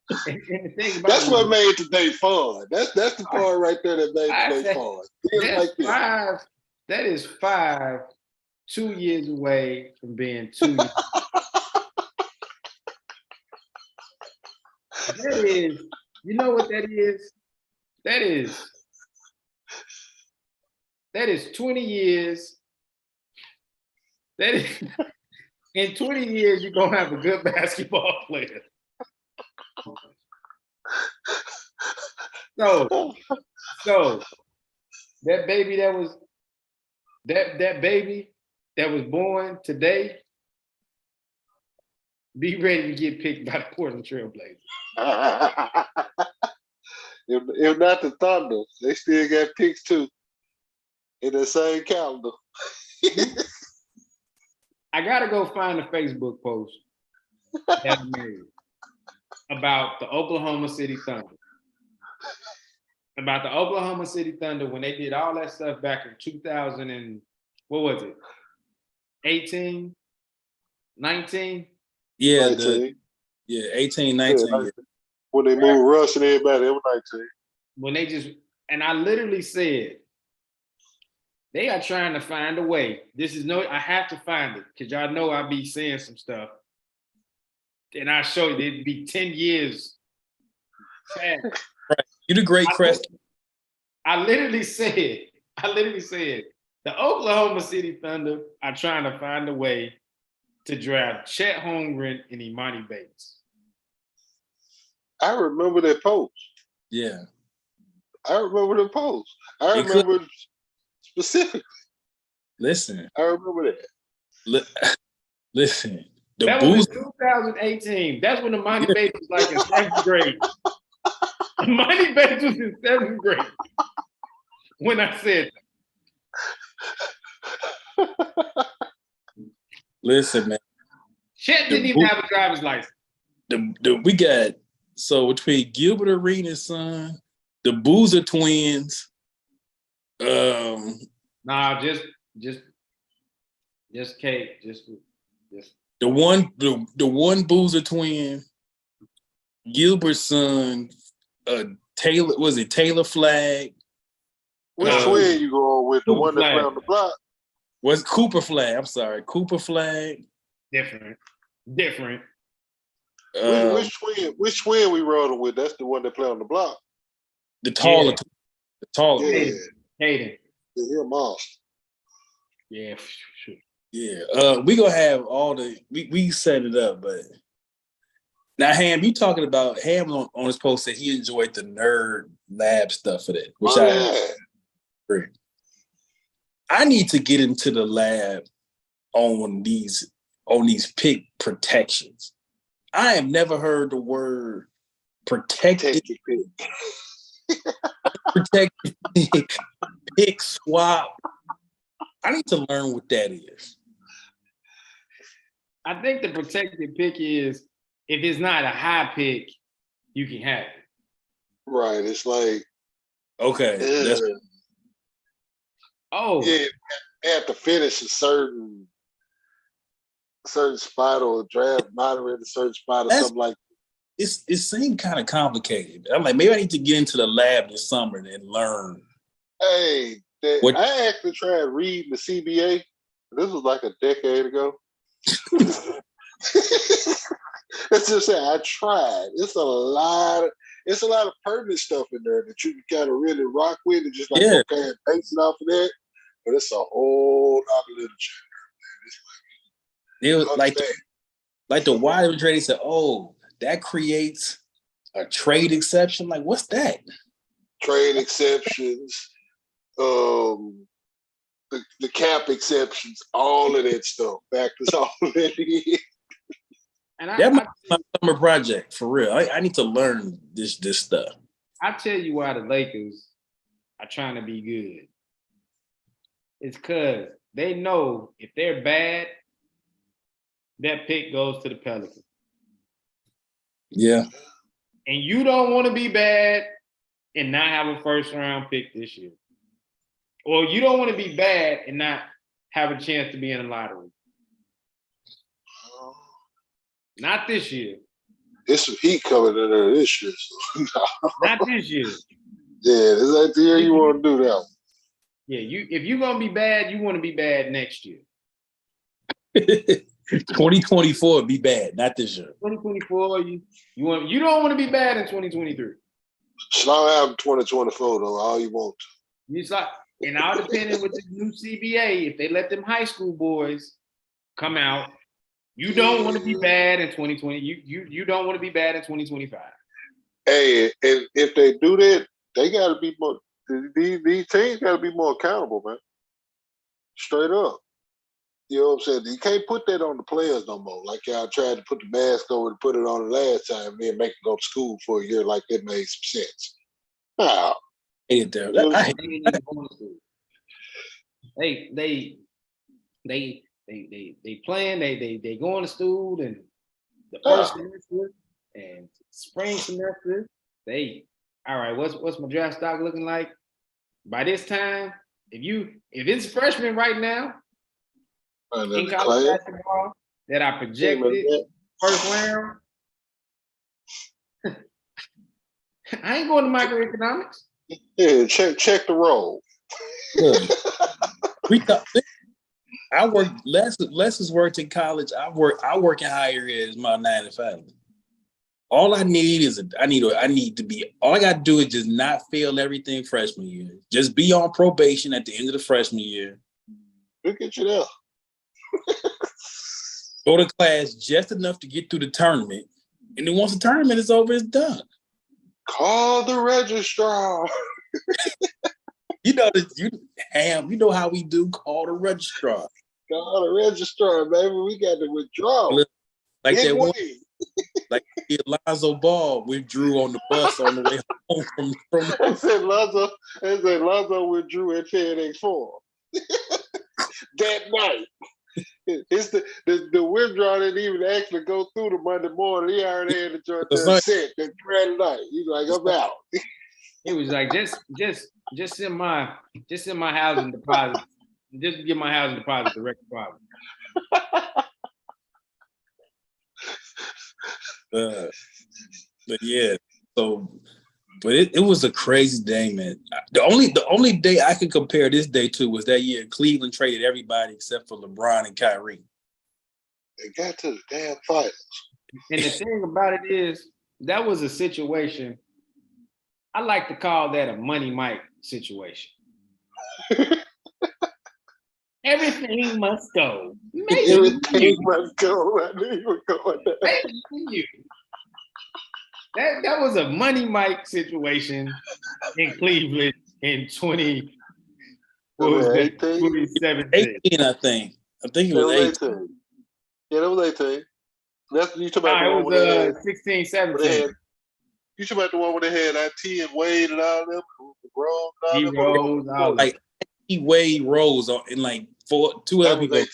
And the thing about That's what made today fun. That's the part right there that made today fun. That is 5, 2 years away from being 2 years. That is, you know what that is? That is 20 years. That is, in 20 years, you're going to have a good basketball player. So that baby that was that baby that was born today, be ready to get picked by the Portland Trail Blazers. If not the Thunder, they still got picks too in the same calendar. I gotta go find a Facebook post that I made about the Oklahoma City Thunder. About the Oklahoma City Thunder when they did all that stuff back in 2000 and what was it? 18, 19? Yeah, 18, 19. Yeah, when they moved Russ and everybody, it was 19. When they just, and I literally said, they are trying to find a way. I have to find it because y'all know I be saying some stuff. And I show you, it'd be 10 years. Right. You the great Crest. I literally said, the Oklahoma City Thunder are trying to find a way to draft Chet Holmgren and Imani Bates. I remember that post. Yeah. I remember the post. I remember specifically. Listen. I remember that. Listen. That was in 2018. That's when Imani Bates was like in 7th grade. Imani Bates was in 7th grade when I said that. Listen, man. Chet didn't even have a driver's license. We got, so between Gilbert Arenas' son, the Boozer twins. Nah, just Kate. Just the one Boozer twin, Gilbert's son, Taylor, was it Taylor Flagg? Which twin you going with? The one that played on the block? Was Cooper Flag? I'm sorry, Cooper Flag. Different. Which twin we rolling with? That's the one that play on the block. The taller, Yeah. the taller. Yeah, Hayden. he's a monster. Yeah, sure. Yeah. We gonna have all the we set it up, but now Ham, you talking about Ham on his post said he enjoyed the nerd lab stuff for that, which I agree. I need to get into the lab on these pick protections. I have never heard the word protected pick swap. I need to learn what that is. I think the protected pick is if it's not a high pick, you can have it. Right. It's like Okay. They have to finish a certain spot or draft moderate a certain spot or something like that. It seemed kind of complicated. I'm like, maybe I need to get into the lab this summer and learn. Hey, I actually tried reading the CBA. This was like a decade ago. Let's just say I tried. It's a lot of pertinent stuff in there that you can kind of really rock with and just like okay, base it off of that. But it's a whole lot of literature. It was like the wide trade said, oh, that creates a trade exception. Like, what's that? Trade exceptions, the cap exceptions, all of that stuff. Factors all that in. And that might be my summer project for real. I need to learn this stuff. I tell you why the Lakers are trying to be good. It's because they know if they're bad, that pick goes to the Pelicans. Yeah. And you don't want to be bad and not have a first round pick this year. Or you don't want to be bad and not have a chance to be in the lottery. Not this year. There's some heat coming in there this year. So. Not this year. Yeah, this ain't the year you want to do that one. Yeah, if you're gonna be bad, you want to be bad next year. 2024 be bad, not this year. 2024, you don't want to be bad in 2023. Slow out 2024 though, all you want to. It's like, and all depending with the new CBA, if they let them high school boys come out, you don't want to be bad in 2020. You don't want to be bad in 2025. Hey, and if they do that, they got to be more. These teams got to be more accountable, man. Straight up. You know what I'm saying? You can't put that on the players no more. Like y'all tried to put the mask over and put it on the last time, and then make them go to school for a year like that made some sense. Wow. They playing, they going to school and the first semester and spring semester, all right, what's my draft stock looking like? By this time, if it's freshman right now in college basketball that I projected first round, I ain't going to microeconomics. Yeah, check the roll. I work less has worked in college. I work in higher ed as my 9 to 5. All I need is all I gotta do is just not fail everything freshman year. Just be on probation at the end of the freshman year. Look at you there. Go to class just enough to get through the tournament. And then once the tournament is over, it's done. Call the registrar. You know how we do. Call the registrar. Call the registrar, baby. We got to withdraw. Like that one, like Lonzo Ball withdrew on the bus on the way home from I said Lonzo withdrew at FedEx4 that night. It's the withdrawal didn't even actually go through the Monday morning. He already had the joint there set that Friday night. He's like, I'm out. It was like just send my housing deposit. Just give my housing deposit direct deposit. But yeah, so But it was a crazy day, man. The only day I could compare this day to was that year Cleveland traded everybody except for LeBron and Kyrie. They got to the damn finals. And the thing about it is, that was a situation. I like to call that a Money Mike situation. Everything must go. Maybe Everything must go. I knew you were going there. maybe you. That was a Money Mike situation in Cleveland in 2017. 18, I think. I think it That was was 18. 18. Yeah, that was 18. That's you talking Nah, about it the one where they was had, 16, where they 17. had. You talking about the one where they had IT and Wade and all them, Rose and all them. D-Rose, all that. Like Wade Rose and like two That other was people. 18.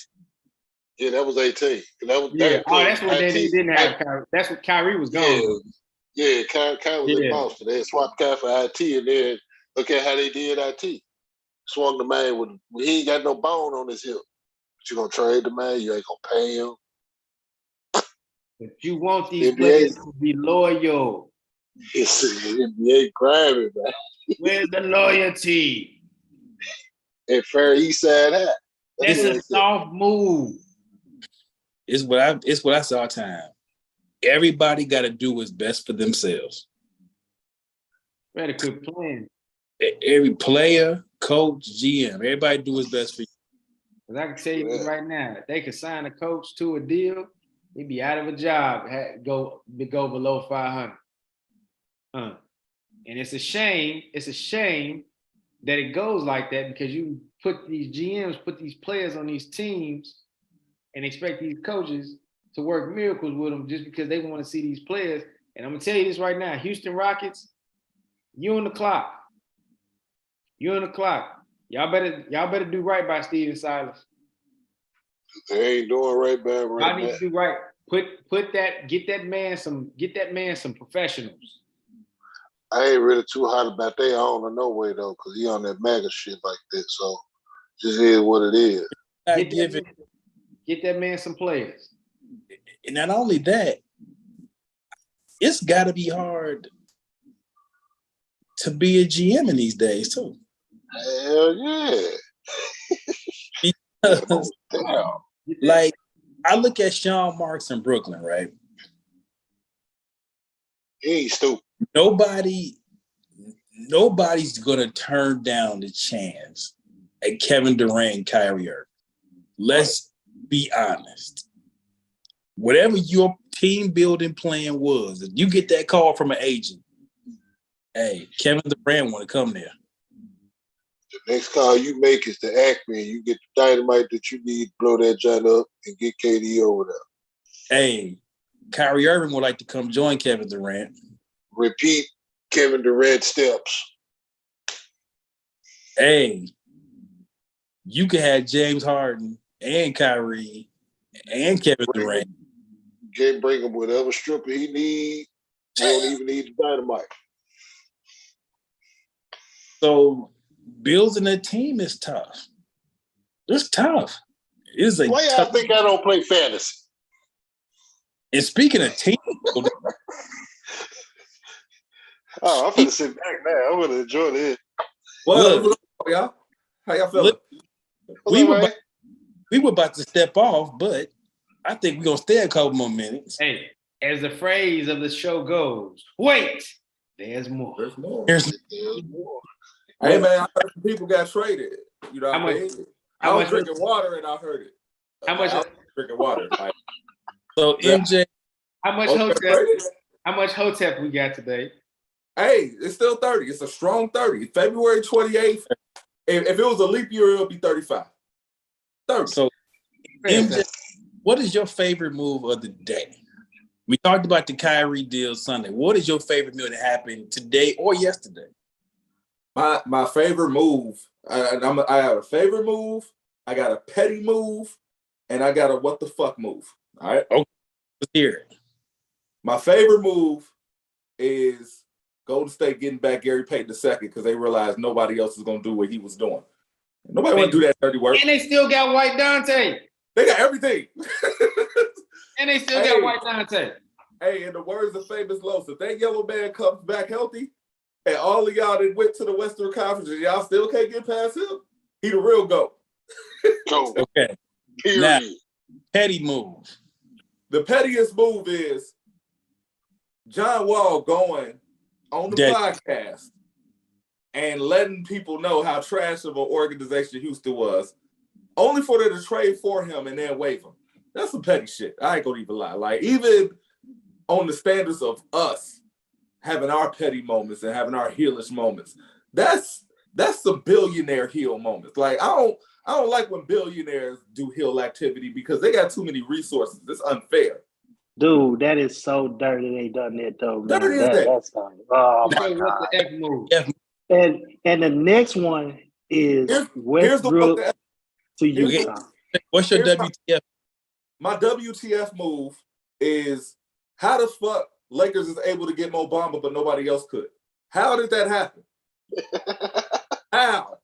Yeah, that was 18. And that was Yeah, that's what they IT didn't have. Kyrie. That's what Kyrie was gone. Yeah, Kai was in Boston. They had swapped Kai for IT, and then look at how they did IT. Swung the man when he ain't got no bone on his hip. But you gonna trade the man? You ain't gonna pay him. But you want these NBA. players to be loyal. It's NBA grinding, man. Where's the loyalty? And Fair East Side hat. It's a soft move. It's what I saw all the time. Everybody got to do what's best for themselves. Better quit playing. Every player, coach, GM, everybody do what's best for you. Because I can tell you this right now, if they could sign a coach to a deal, he'd be out of a job, go below 500. And it's a shame. It's a shame that it goes like that because you put these GMs, put these players on these teams and expect these coaches to work miracles with them just because they want to see these players. And I'm going to tell you this right now, Houston Rockets, you on the clock. You're on the clock. Y'all better do right by Steven Silas. They ain't doing right by him right Y'all need to do right. Get that man some professionals. I ain't really too hot about that. I don't know no way though, because he on that MAGA shit like that. So just is what it is. Get that man some players. And not only that, it's got to be hard to be a GM in these days too. Hell yeah. Because, Damn. like, I look at Sean Marks in Brooklyn, right? He ain't stupid. Nobody's gonna turn down the chance at Kevin Durant and Kyrie Irving. Let's be honest. Whatever your team building plan was, if you get that call from an agent, hey, Kevin Durant want to come there. The next call you make is to Acme, and you get the dynamite that you need to blow that joint up and get KD over there. Hey, Kyrie Irving would like to come join Kevin Durant. Repeat Kevin Durant steps. Hey, you can have James Harden and Kyrie and Kevin Durant. Can't bring him whatever stripper he need. He don't even need the dynamite. So building a team is tough. It's tough. It's a Why y'all tough. think I don't play fantasy? And speaking of team, Oh, I'm finna sit back now. I'm gonna enjoy this. What up, y'all? How y'all feeling? we were about to step off, but I think we're gonna stay a couple more minutes. Hey, as the phrase of the show goes, wait, there's more. There's more. There's Hey man, I heard some people got traded. You know what I mean? I was drinking water and I heard it. How much? I was drinking water. Like, so MJ. How much Hotep we got today? Hey, it's still 30. It's a strong 30. February 28th. If it was a leap year, it'll be 35. 30. So MJ, what is your favorite move of the day? We talked about the Kyrie deal Sunday. What is your favorite move that happened today or yesterday? My favorite move. I have a favorite move. I got a petty move, and I got a what the fuck move. All right. Okay. Let's hear it. My favorite move is Golden State getting back Gary Payton II because they realized nobody else is going to do what he was doing. Nobody want to do that dirty work. And they still got White Dante. They got everything. And they still got White Dante. Hey, in the words of Famous Los, if that yellow man comes back healthy, And all of y'all that went to the Western Conference, and y'all still can't get past him. He the real GOAT. Go. Okay. Period. Now, petty move. The pettiest move is John Wall going on the podcast and letting people know how trash of an organization Houston was, only for them to trade for him and then waive him. That's some petty shit. I ain't gonna even lie. Like, even on the standards of us having our petty moments and having our heelish moments, that's some billionaire heel moments. Like, I don't like when billionaires do heel activity because they got too many resources. It's unfair. Dude, that is so dirty. They done that though. Man. Dirty is that? That's like, oh my So god. what's the F move? And the next one is Here's the Westbrook fuck to here's Utah. What's your Here's WTF? my WTF move is how the fuck Lakers is able to get Mo Bamba, but nobody else could. How did that happen? How?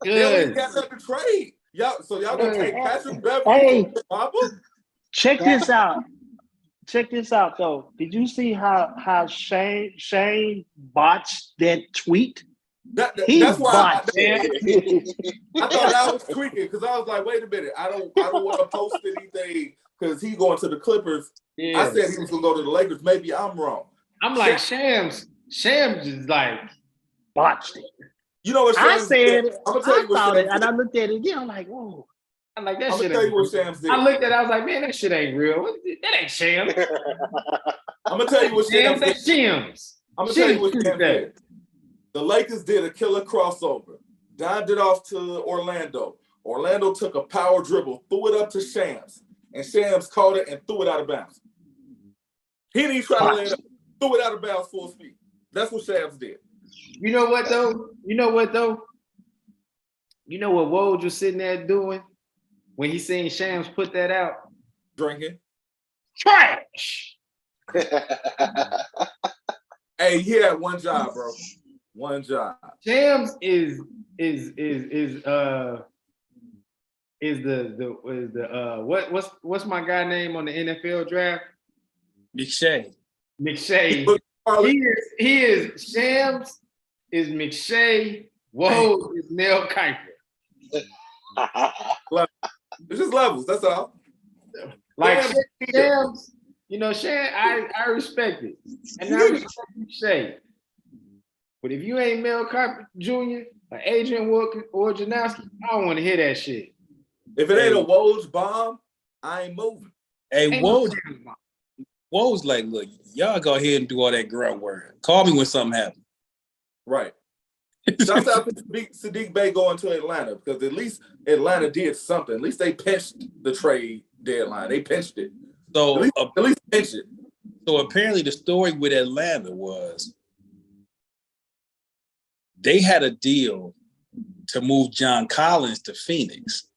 They only got nothing to trade. Y'all gonna take Patrick Beverly Hey. for Bamba? Check this out. Check this out though. Did you see how Shane botched that tweet? That's why botched. I thought I was tweaking because I was like, wait a minute, I don't want to post anything because he going to the Clippers. Yeah. I said he was gonna go to the Lakers. Maybe I'm wrong. I'm like, Shams is like, Botched it. You know what I Shams said did? it. I'm gonna tell you I what thought Shams it, and did. I looked at it again. I'm like, whoa. I'm like, that I'm shit gonna tell ain't you what real. Shams did. I looked at it, I was like, man, that shit ain't real. That ain't Shams. I'm gonna tell you what Shams, Shams did. that's Shams. I'm gonna tell you what Shams Shams that. did. The Lakers did a killer crossover, dived it off to Orlando. Orlando took a power dribble, threw it up to Shams, and Shams caught it and threw it out of bounds. He didn't even try to lay it up, threw it out of bounds full speed. That's what Shams did. You know what though? You know what Woj was sitting there doing when he seen Shams put that out? Drinking. Trash. Hey, he had one job, bro. One job. Shams is what's my guy name on the NFL draft? McShay. McShay. He is Shams is McShay. Whoa is Mel Kiper. It's just levels, that's all. Like Yeah. Shams, you know, Shams, I respect it. And I respect McShay. But if you ain't Mel Kiper Jr. or Adrian Wojnarowski, I don't want to hear that shit. If it ain't a Woj bomb, I ain't moving. Hey, Ain't no Woj, Shams bomb. Woj's like, look, y'all go ahead and do all that grunt work. Call me when something happens. Right. Shouts out to Sadiq Bey going to Atlanta because at least Atlanta did something. At least they pinched the trade deadline. They pinched it. So, At least pinch it. so apparently the story with Atlanta was they had a deal to move John Collins to Phoenix.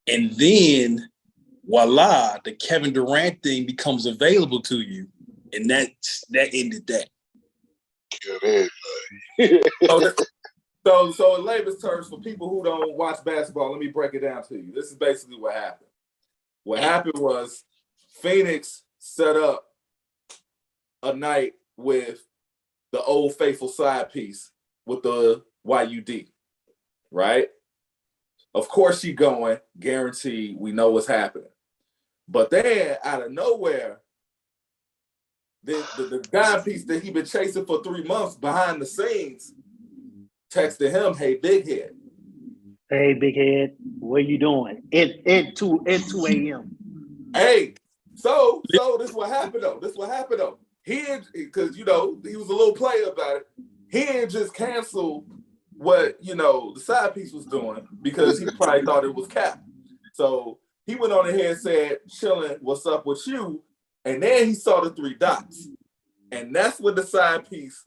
And then, voila, the Kevin Durant thing becomes available to you. And that ended that. So in layman's terms, for people who don't watch basketball, let me break it down to you. This is basically what happened. What happened was Phoenix set up a night with the Old Faithful side piece with the YUD, right? Of course she going, guaranteed, we know what's happening. But then, out of nowhere, the dime piece that he been chasing for 3 months behind the scenes texted him, "Hey, big head." Hey, big head, what you doing? At 2 a.m. Hey, so this what happened though. He because he was a little player about it. He didn't just cancel what the side piece was doing because he probably thought it was cap. So he went on ahead and said, "Chillin', what's up with you?" And then he saw the 3 dots. And that's when the side piece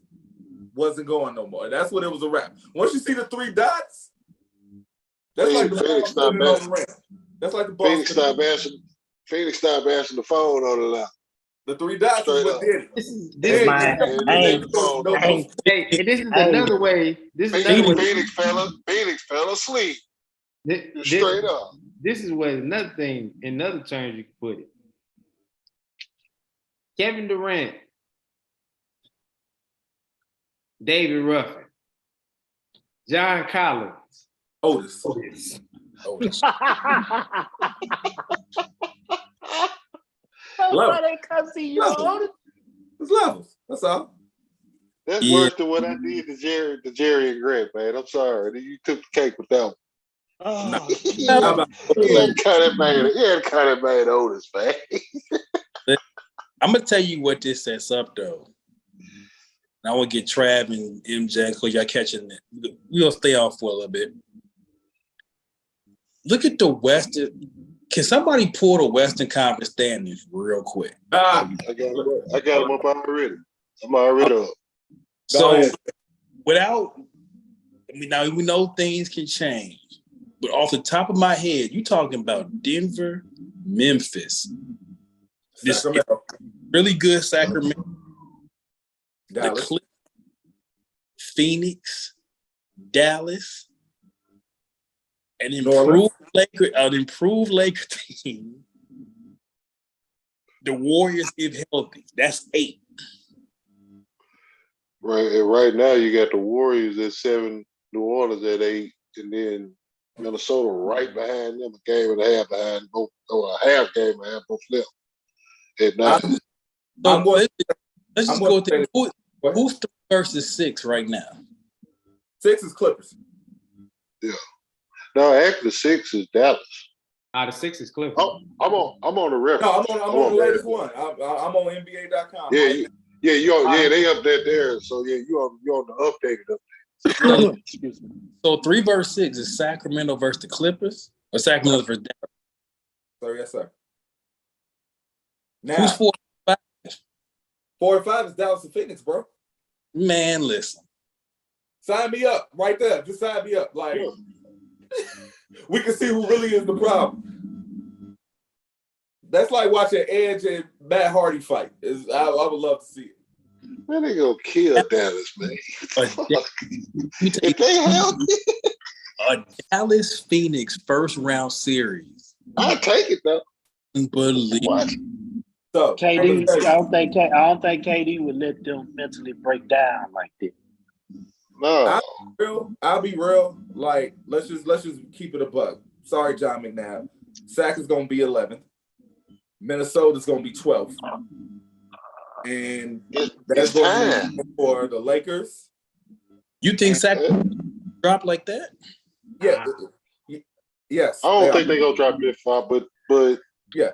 wasn't going no more. That's when it was a wrap. Once you see the 3 dots, that's like the ball spinning on the rim. That's like the ball Phoenix stopped answering the phone on the line. The 3 dots is what did it. This is another way. This is another way. Phoenix fell asleep. This, Straight up. This is what another thing, in other terms, you can put it. Kevin Durant David Ruffin, John Collins, Otis. Otis. Love Why they come see you? Love It's levels. That's all. That's Yeah. worse than what I did to Jerry and Grant, man. I'm sorry. You took the cake with that one. Oh, How about He had cut it, man. He had cut it, man. Otis, man. I'm gonna tell you what this sets up though. And I want to get Trav and MJ because y'all catching it. We'll stay off for a little bit. Look at the Western. Can somebody pull the Western Conference standings real quick? I got him up already. I'm already up. So ahead. without, I mean, now we know things can change, but off the top of my head, you talking about Denver, Memphis, this Sacramento. really good Sacramento, the Dallas. Clippers, Phoenix, Dallas, an improved Laker team. The Warriors if healthy. That's 8. Right, and right now you got the Warriors at 7, New Orleans at 8, and then Minnesota right behind them, a game and a half behind both, or a half game behind both them at 9. So I'm going- let's just I'm go going with to the, What? who's 3 versus 6 right now? 6 is Clippers. No, actually 6 is Dallas. The 6 is Clippers. Oh, I'm on the reference. No, I'm on the latest one. I'm on NBA.com. Yeah, they update there. So yeah, you on the updated. excuse me. So 3 versus 6 is Sacramento versus the Clippers or Sacramento versus Dallas? So yes, sir. Who's Now, 4? 4 and 5 is Dallas and Phoenix, bro. Man, listen. Sign me up right there. Just sign me up. Like, we can see who really is the problem. That's like watching Edge and Matt Hardy fight. I would love to see it. Man, they gonna kill Dallas, man. If they healthy, a Dallas Phoenix first round series, I take it though. unbelievable. What? So KD, I don't think KD would let them mentally break down like that. No. I'll be real. Like, let's just keep it a buck. Sorry, John McNabb. Sac is gonna be 11th. Minnesota's gonna be 12th. And that's going to be for the Lakers. You think Sacramento drop like that? Yeah. Yes. I don't think they're gonna drop that far, but yeah,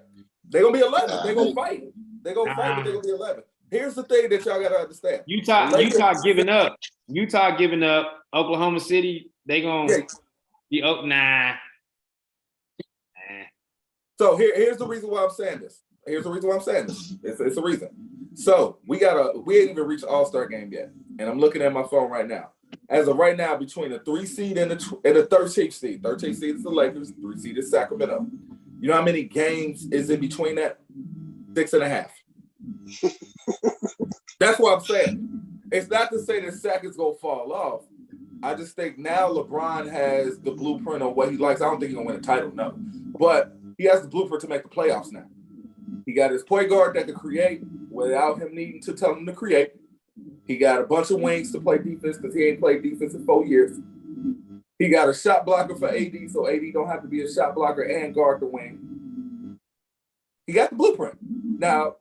they're gonna be 11th. They're gonna fight. They're gonna fight, but they're gonna be 11th. Here's the thing that y'all gotta understand. Utah giving up. Utah giving up. Oklahoma City, they gonna be nah. So here's the reason why I'm saying this. It's a reason. So we ain't even reached All-Star game yet. And I'm looking at my phone right now. As of right now, between the 3 seed and the 13th seed. 13th seed is the Lakers, 3 seed is Sacramento. You know how many games is in between that? 6.5. That's what I'm saying. It's not to say that Sac is gonna fall off. I just think now LeBron has the blueprint on what he likes. I don't think he's gonna win a title, no. But he has the blueprint to make the playoffs now. He got his point guard that can create without him needing to tell him to create. He got a bunch of wings to play defense because he ain't played defense in 4 years. He got a shot blocker for AD, so AD don't have to be a shot blocker and guard the wing. He got the blueprint. Now,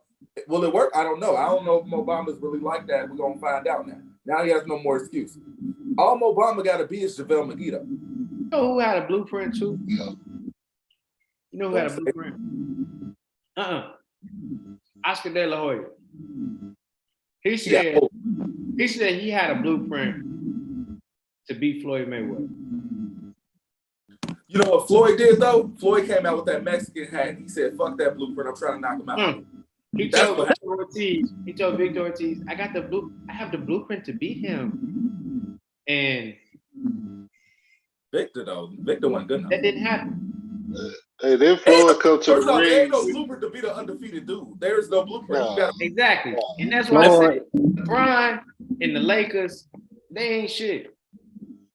will it work? I don't know. I don't know if Mo Bamba's really like that. We're going to find out now. Now he has no more excuse. All Mo Bamba got to be is JaVale McGee. You know who had a blueprint too? You know who had a blueprint? Oscar De La Hoya. He said he had a blueprint to beat Floyd Mayweather. You know what Floyd did, though? Floyd came out with that Mexican hat, and he said, fuck that blueprint. I'm trying to knock him out. He told Victor Ortiz, I have the blueprint to beat him. And Victor wasn't good enough. that didn't happen. hey, then Floyd come to the There ain't no ring. blueprint to be the undefeated dude. There's no blueprint. You gotta- Exactly. And that's why I said LeBron and the Lakers, they ain't shit.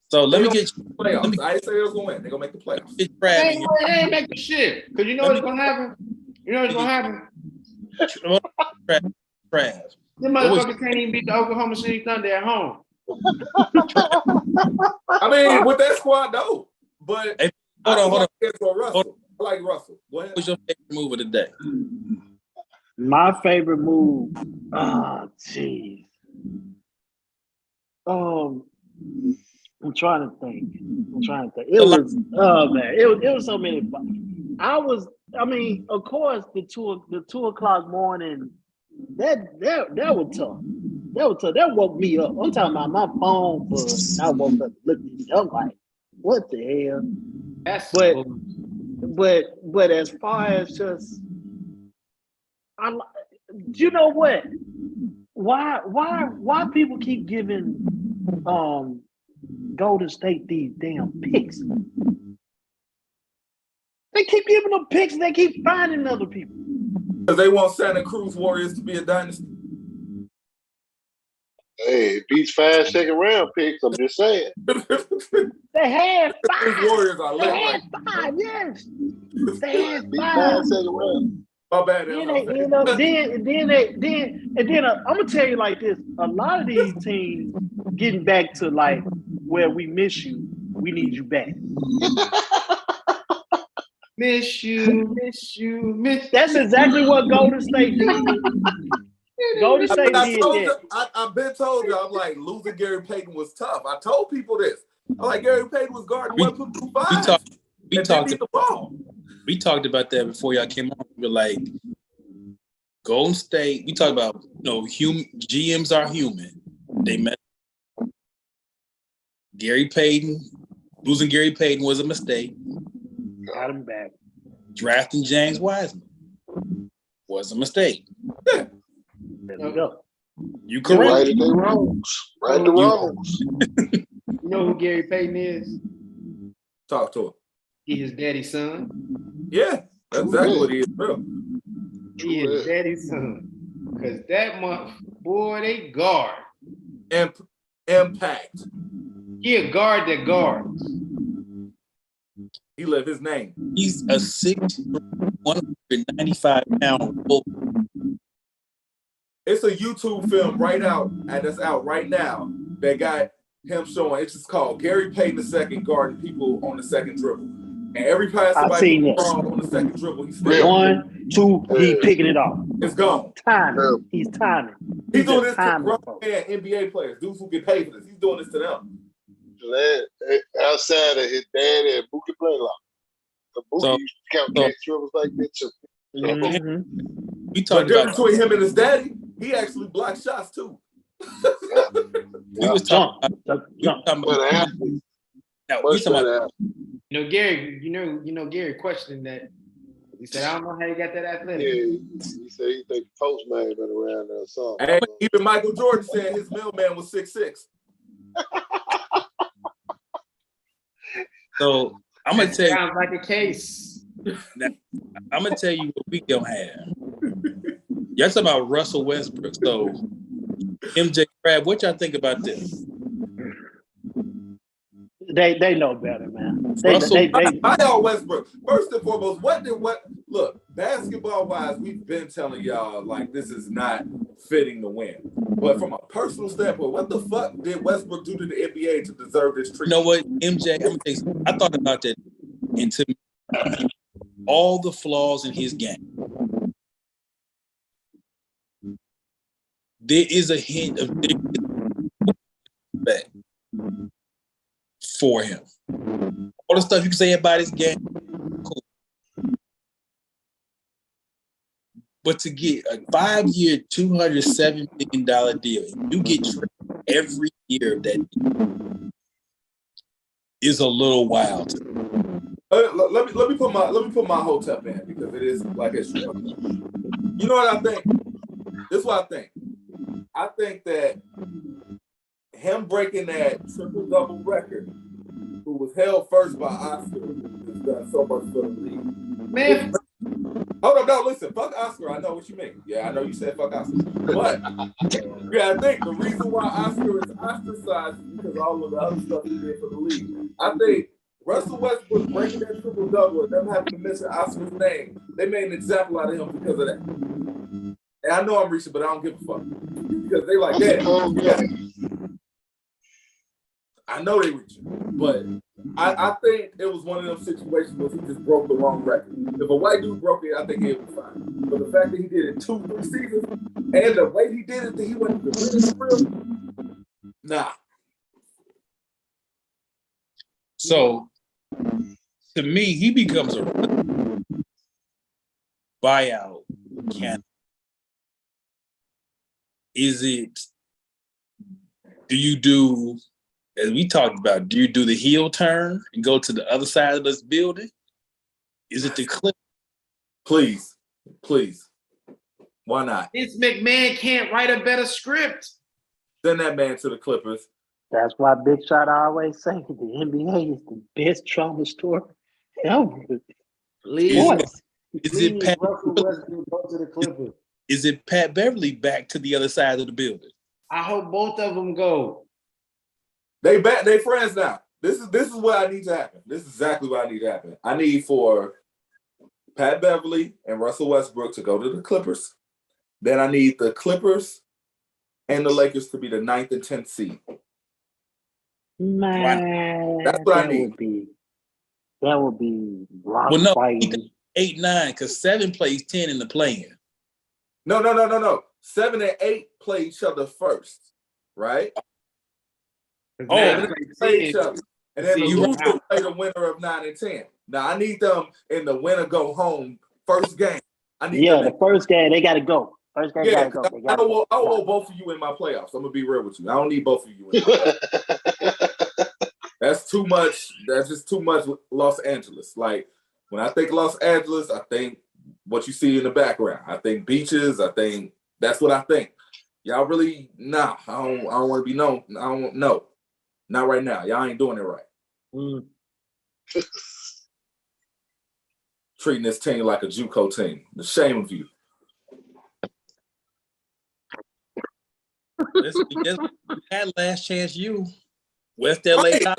So let me get you. playoffs. I ain't say they was gonna win. They're gonna make the playoffs. Get They Trav ain't, they ain't making shit. Because you know what's going to happen? You know what's going to happen? Trav. Them motherfuckers can't even beat the Oklahoma City Thunder at home. I mean, with that squad, no. But Hey, hold on. Russell. I like Russell. Go ahead. What's your favorite move of the day? My favorite move. Jeez. I'm trying to think. It was man. It was so many. I mean, of course, the 2:00 morning. That was tough. That woke me up. I'm talking about my phone buzzed. I woke up, looked at it. I'm like, what the hell? That's But as far as just, you know what? Why people keep giving Golden State these damn picks? They keep giving them picks and they keep finding other people. Because they want Santa Cruz Warriors to be a dynasty. Hey, it beats 5 second-round picks. I'm just saying. They had Cruz 5. Warriors are They lit. had Like, 5. Yes, they had Beat 5 5. second-round. my bad. Then I'm gonna tell you like this: a lot of these teams getting back to like where we miss you, we need you back. miss you. That's exactly what Golden State did. Golden State I did told that. you, I've been told you, I'm like, losing Gary Payton was tough. I told people this. I'm like, Gary Payton was guarding 1.25. We talked about that before y'all came on. We were like, Golden State. We talked about GMs are human. They met Gary Payton. Losing Gary Payton was a mistake. Got him back. Drafting James Wiseman was a mistake. There we go. You Right correct. at the wrongs. Right the wrongs. You know who Gary Payton is? Talk to him. He his daddy's son. Yeah, that's exactly what he is, bro. He is daddy's son. Because that month, boy, they guard. Impact. He a guard that guards. He left his name. He's a 195-pound bull. It's a YouTube film that's out right now that got him showing. It's just called Gary Payton II guarding people on the second dribble. And every pass somebody on the second dribble, he's still 1, 2, he picking it off. It's gone. Timing. He's timing. He's doing this to grown man NBA players, dudes who get paid for this. He's doing this to them. Outside of his daddy and Mookie Blaylock. Mookie used to count catch dribbles like that too. Mm-hmm. We talked But about between him and his daddy, he actually blocked shots too. we was talking about You know, Gary, you know, Gary questioning that. He said, I don't know how you got that athletic. Yeah, he said he think the postman been around there or something. And even Michael Jordan said his mailman was 6'6". So I'm gonna tell you. Sounds like a case. I'm gonna tell you what we gonna have. Y'all talking about Russell Westbrook. So MJ Crab, what y'all think about this? They know better, man. By y'all Westbrook. First and foremost, look, basketball wise, we've been telling y'all like this is not fitting to win. But from a personal standpoint, what the fuck did Westbrook do to the NBA to deserve this treatment? You know what, MJ? I'm gonna tell you something. I thought about that, and to me, all the flaws in his game, there is a hint of back for him. All the stuff you can say about his game, cool. But to get a 5-year, $207 million deal, and you get traded every year of that deal, is a little wild. Let me put my hotep in because it is like it's true. You know what I think? This is what I think. I think that him breaking that triple-double record, who was held first by Oscar, has done so much for the league. Man. Hold up, no, listen, fuck Oscar. I know what you mean. Yeah, I know you said fuck Oscar. But you gotta think the reason why Oscar is ostracized is because all of the other stuff he did for the league. I think Russell Westbrook breaking that triple-double and them having to mention Oscar's name, they made an example out of him because of that. And I know I'm reaching, but I don't give a fuck. Because they like that. I know they reaching, but I think it was one of them situations where he just broke the wrong record. If a white dude broke it, I think it was fine. But the fact that he did it 2-3 seasons, and the way he did it, that he went to the real, nah. So to me, he becomes a buyout candidate. Is it? Do you do, as we talked about? Do you do the heel turn and go to the other side of this building? Is it the clip? Please. Why not? Vince McMahon can't write a better script. Send that man to the Clippers. That's why Big Shot always say the NBA is the best trauma story ever. Please, Is it Pat? Russell Westbrook go to the Clippers. Is it Pat Beverly back to the other side of the building? I hope both of them go. They friends now. This is what I need to happen. This is exactly what I need to happen. I need for Pat Beverly and Russell Westbrook to go to the Clippers. Then I need the Clippers and the Lakers to be the 9th and 10th seed. Man, That's what I need. That would be rock Well, no, fighting. 8, 9, because 7 plays 10 in the play-in. No. 7 and 8 play each other first, right? Oh, Now, Play each other. And then the See, loser right. play the winner of 9 and 10. Now I need them in the winner go home first game. I need them The first game they got to go. First game Yeah, got to go. They I gotta want go. both of you in my playoffs. I'm gonna be real with you. I don't need both of you in my playoffs. That's too much. That's just too much Los Angeles. Like when I think Los Angeles, I think what you see in the background. I think beaches. I think that's what I think. Y'all really I don't want to be known. I don't know. Not right now. Y'all ain't doing it right. Mm. Treating this team like a JUCO team. The shame of you. That last chance, you West LA. Right.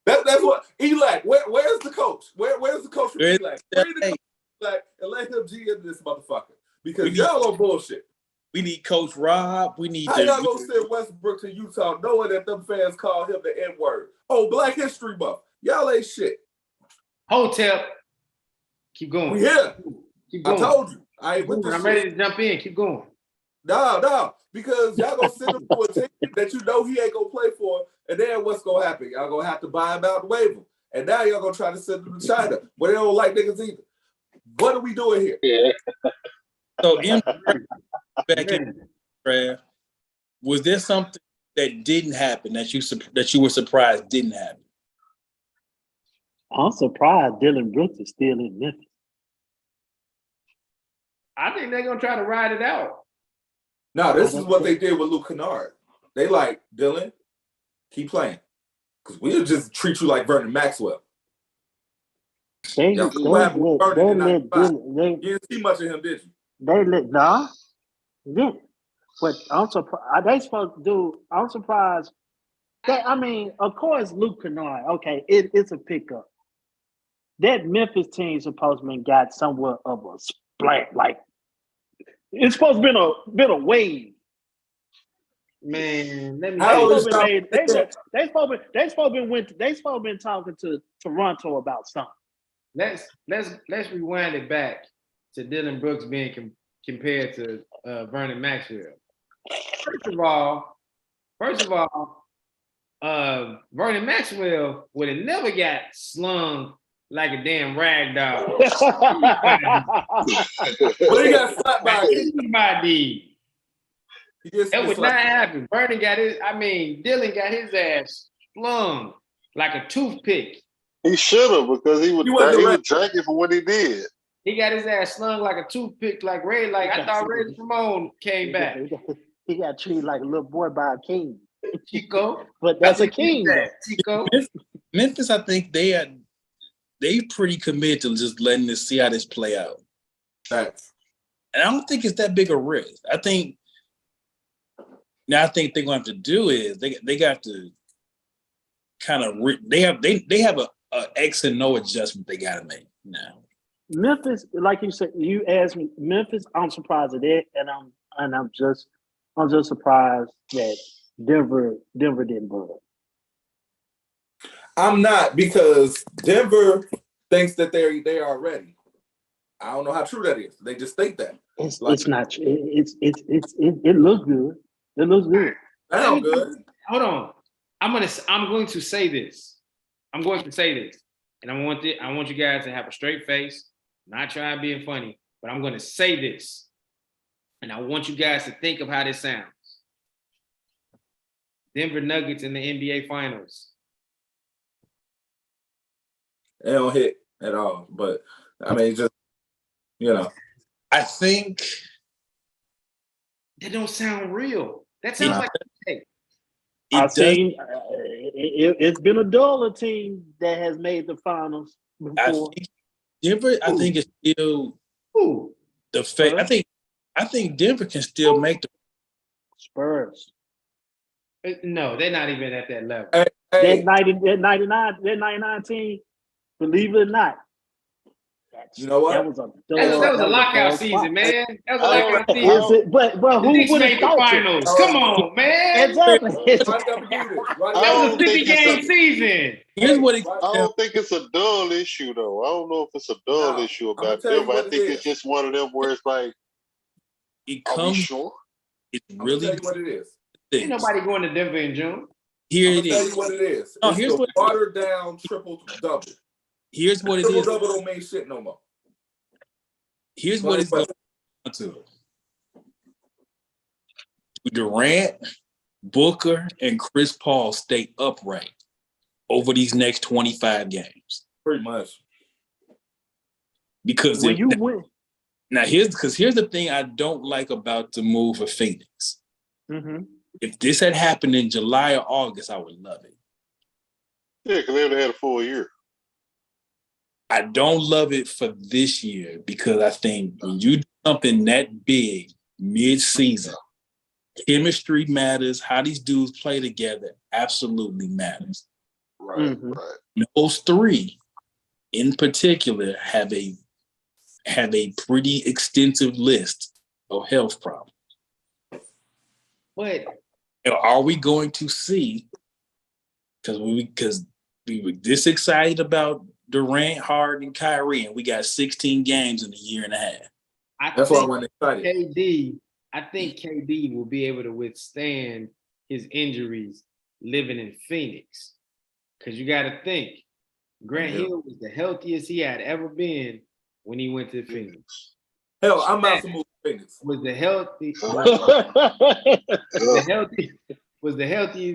That's what Elac. Where's the coach? Where's the coach? Where's Elac? Bring the coach Elac and let him GM this motherfucker because y'all on bullshit. We need Coach Rob. We need. How y'all gonna send Westbrook to Utah knowing that them fans call him the N-word? Oh, Black History Month. Y'all ain't shit. Hotel. Keep going. We here. Keep going. I told you. I ain't with this I'm shit. ready to jump in. Keep going. No, because y'all gonna send him to a team that you know he ain't gonna play for, and then what's gonna happen? Y'all gonna have to buy him out and waive him. And now y'all gonna try to send him to China, where they don't like niggas either. What are we doing here? Yeah. So back in draft, was there something that didn't happen that you were surprised didn't happen? I'm surprised Dylan Brooks is still in Memphis. I think they're gonna try to ride it out. No, this is what they did with Luke Kennard. They like, Dylan, keep playing. Because we'll just treat you like Vernon Maxwell. They You didn't see much of him, did you? But I'm surprised. I'm surprised. Of course, Luke Kennard. Okay, it's a pickup. That Memphis team supposed to have got somewhat of a splat. Like it's supposed to have been a wave. Man, let me. They supposed to been talking to Toronto about something. Let's rewind it back to Dylan Brooks being compared to Vernon Maxwell. First of all, Vernon Maxwell would have never got slung like a damn rag doll. Well, he got slapped by anybody. That would not happen. Dylan got his ass flung like a toothpick. He should have because he was drinking for what he did. He got his ass slung like a toothpick, like Ray. Like I thought Ray Ramon came back. He got treated like a little boy by a king. Chico, but that's a king. Chico. Memphis, I think they pretty committed to just letting this see how this play out. Thanks. And I don't think it's that big a risk. I think they're gonna have to do is they got to kind of they have a X and no adjustment they gotta make now. Memphis, like you said, you asked me Memphis. I'm surprised at it, and I'm just surprised that Denver didn't budge. I'm not, because Denver thinks that they are ready. I don't know how true that is. They just think that. It's Like- it's not. It looks good. It looks good. Sound good. Hold on. I'm going to say this. I'm going to say this, and I want you guys to have a straight face. Not trying to be funny, but I'm going to say this, and I want you guys to think of how this sounds. Denver Nuggets in the NBA Finals. They don't hit at all. But I mean, just I think That don't sound real. That sounds like I've seen. It's been a duller team that has made the finals I before. think Denver. I think it's still the I think Denver can still make the Spurs. no, they're not even at that level. Hey, That 99 team, believe it or not. you know what? That was a That was a lockout dull season, spot. man. That was a lockout season. Is it? But The who Knicks would have made the thought it? finals. Come on, man. Exactly. Ronnie got to do this. Ronnie That got was to a do 50-game this. season. Here's what it I don't think it's a dull issue though. I don't know if it's a dull No, issue I'ma about tell you Denver. I what it think is. it's just one of them where it's like, it are we comes. sure? It's I'm gonna really tell you what it is. Ain't nobody going to Denver in June. Here I'm it gonna tell is. you what it is. No, It's here's the what- watered down triple double. Here's what it Triple is. double don't mean shit no more. Here's what it's going down to. Durant, Booker, and Chris Paul stay upright over these next 25 games. Pretty much. Because When if you win, here's the thing I don't like about the move of Phoenix. If this had happened in July or August, I would love it. Yeah, because they would have had a full year. I don't love it for this year because I think when you do something that big mid-season, chemistry matters. How these dudes play together absolutely matters. Right, Mhm. right. And those three, in particular, have a pretty extensive list of health problems. But Are we going to see? Because we were this excited about Durant, Harden, and Kyrie, and we got 16 games in a year and a half. That's why I wasn't excited. I think KD will be able to withstand his injuries living in Phoenix. Because you got to think, Grant Hill was the healthiest he had ever been when he went to Phoenix. Hell, I'm about to move to Phoenix. Was the healthiest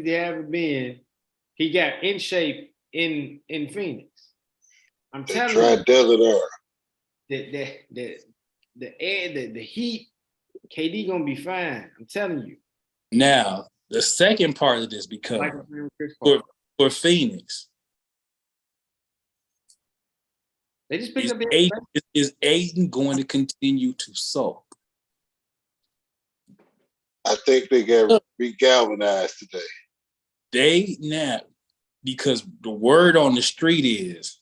he ever been. He got in shape in Phoenix. I'm They telling tried Desert Air. you, the air, the heat, KD gonna be fine. I'm telling you. Now, the second part of this becomes Like Chris Paul. for Phoenix, They just picked is up is Aiden going to continue to sulk? I think they got re-galvanized today. They now, because the word on the street is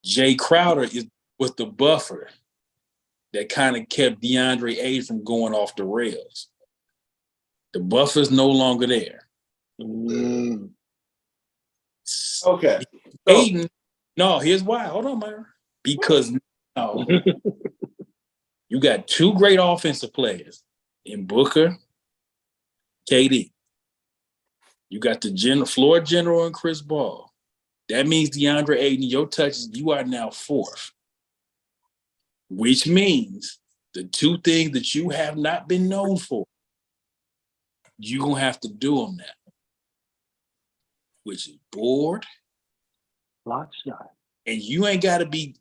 Jay Crowder was the buffer that kind of kept DeAndre Ayton from going off the rails. The buffer's no longer there. Okay. Ayton, no, here's why. Hold on, Myra. Because now you got two great offensive players in Booker, KD. You got the floor general and Chris Paul. That means DeAndre Ayton, your touches, you are now fourth. Which means the two things that you have not been known for, you're going to have to do them now. Which is board. Block shot. And you ain't got to be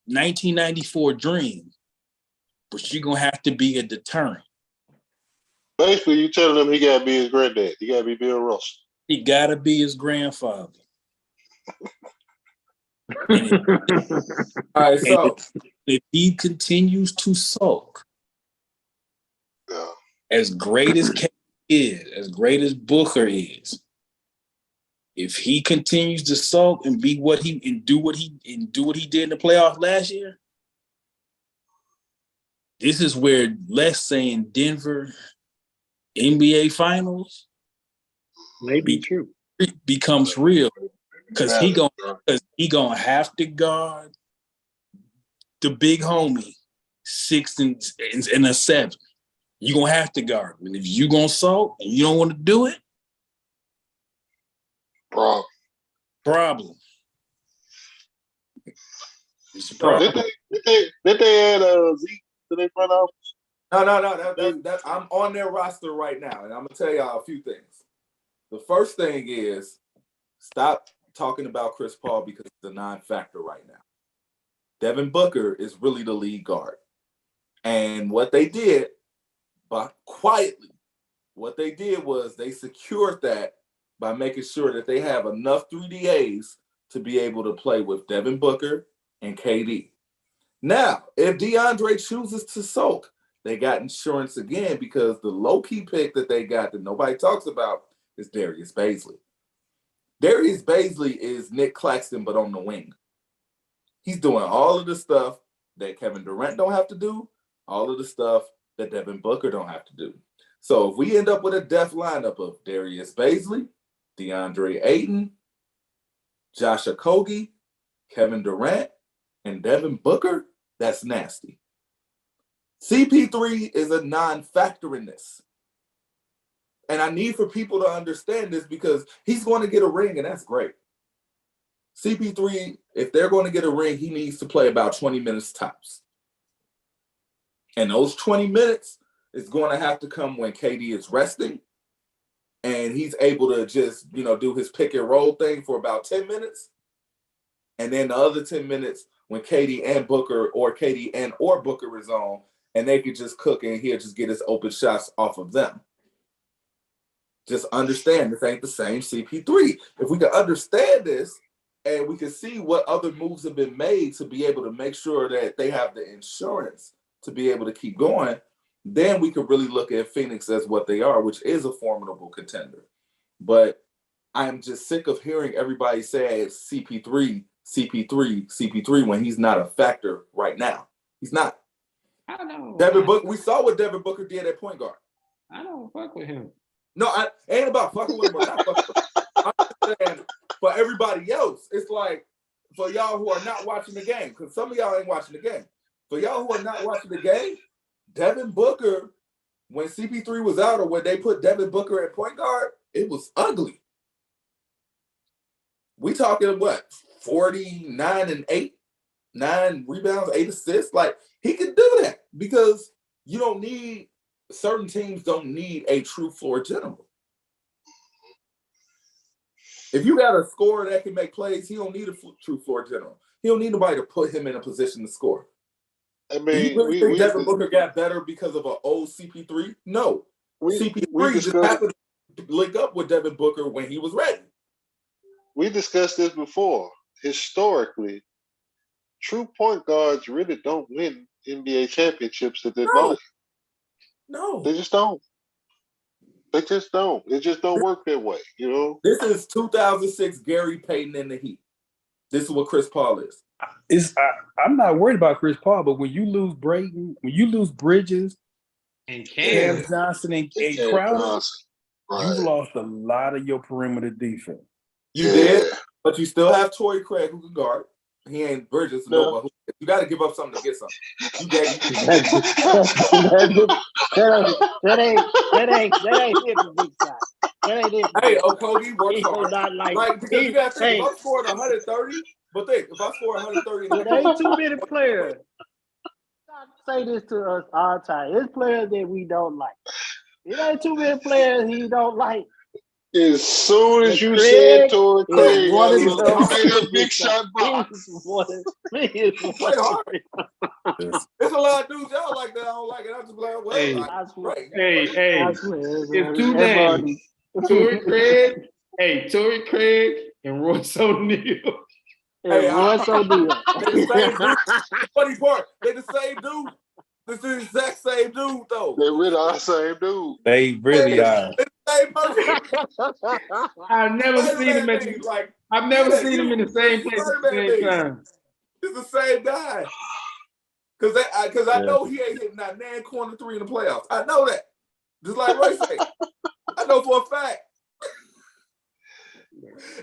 1994 Dream, but you're going to have to be a deterrent. Basically, you telling them he got to be his granddad. He got to be Bill Russell. He got to be his grandfather. All right, so If he continues to sulk, Yeah. as great as K is, as great as Booker is, if he continues to sulk and do what he did in the playoffs last year, this is where Les saying Denver NBA Finals Maybe true. becomes real because he gonna have to guard the big homie 6 and a 7. You gonna have to guard him. And if you gonna salt and you don't want to do it, problem. It's a problem. Did they add Zeke to their front office? No. I'm on their roster right now, and I'm gonna tell y'all a few things. The first thing is stop talking about Chris Paul because it's a non-factor right now. Devin Booker is really the lead guard, and what they did, but quietly, what they did was they secured that by making sure that they have enough 3DAs to be able to play with Devin Booker and KD. Now, if DeAndre chooses to sulk, they got insurance again because the low-key pick that they got that nobody talks about is Darius Bazley. Darius Bazley is Nick Claxton, but on the wing. He's doing all of the stuff that Kevin Durant don't have to do, all of the stuff that Devin Booker don't have to do. So if we end up with a depth lineup of Darius Bazley, DeAndre Ayton, Josh Okogie, Kevin Durant, and Devin Booker, that's nasty. CP3 is a non-factor in this. And I need for people to understand this because he's going to get a ring, and that's great. CP3, if they're going to get a ring, he needs to play about 20 minutes tops. And those 20 minutes is going to have to come when KD is resting and he's able to just, do his pick and roll thing for about 10 minutes. And then the other 10 minutes when KD and Booker or Booker is on, and they could just cook and he'll just get his open shots off of them. Just understand this ain't the same CP3. If we can understand this and we can see what other moves have been made to be able to make sure that they have the insurance to be able to keep going, then we could really look at Phoenix as what they are, which is a formidable contender. But I'm just sick of hearing everybody say CP3 when he's not a factor right now. He's not. I know. Devin Booker, we saw what Devin Booker did at point guard. I don't fuck with him. No, I ain't about fucking with him or not fucking with him. I'm saying for everybody else, it's like for y'all who are not watching the game, because some of y'all ain't watching the game. For y'all who are not watching the game, Devin Booker, when CP3 was out or when they put Devin Booker at point guard, it was ugly. We talking what? 49 and 8, 9 rebounds, 8 assists. Like he can do that because certain teams don't need a true floor general. If you got a scorer that can make plays, he don't need a true floor general. He don't need nobody to put him in a position to score. I mean, do you really think Devin Booker got better because of an old CP3? No. CP3 just happened to link up with Devin Booker when he was ready. We discussed this before. Historically, true point guards really don't win NBA championships at this volume. No. They just don't. It just don't work that way, This is 2006 Gary Payton in the Heat. This is what Chris Paul is. I'm not worried about Chris Paul, but when you lose Brayton, when you lose Bridges And Cam Cam. Johnson and Crowder, you've lost a lot of your perimeter defense. You did, but you still have Torrey Craig who can guard. He ain't Bridges, no, but you got to give up something to get something. You gave that ain't hit the big side. That ain't it. Hey, Okogie works hard. Like because you got to think, if I scored 130, but think, if I score 130, there ain't too many players. Say this to us all the time. It's players that we don't like. It ain't too many players he don't like. As soon as you said Torrey Craig, a big shot box. It's a lot of dudes y'all like that. I don't like it. I just like, well, It's two names. Torrey Craig and Royce O'Neal. Royce O'Neal. Funny part, they the same dude. It's the exact same dude, though. They really are the same dude. They really are. It's the same person. I've never seen him in the same place at the same time. It's the same guy. Because I know he ain't hitting that nan corner 3 in the playoffs. I know that. Just like Royce said. I know for a fact.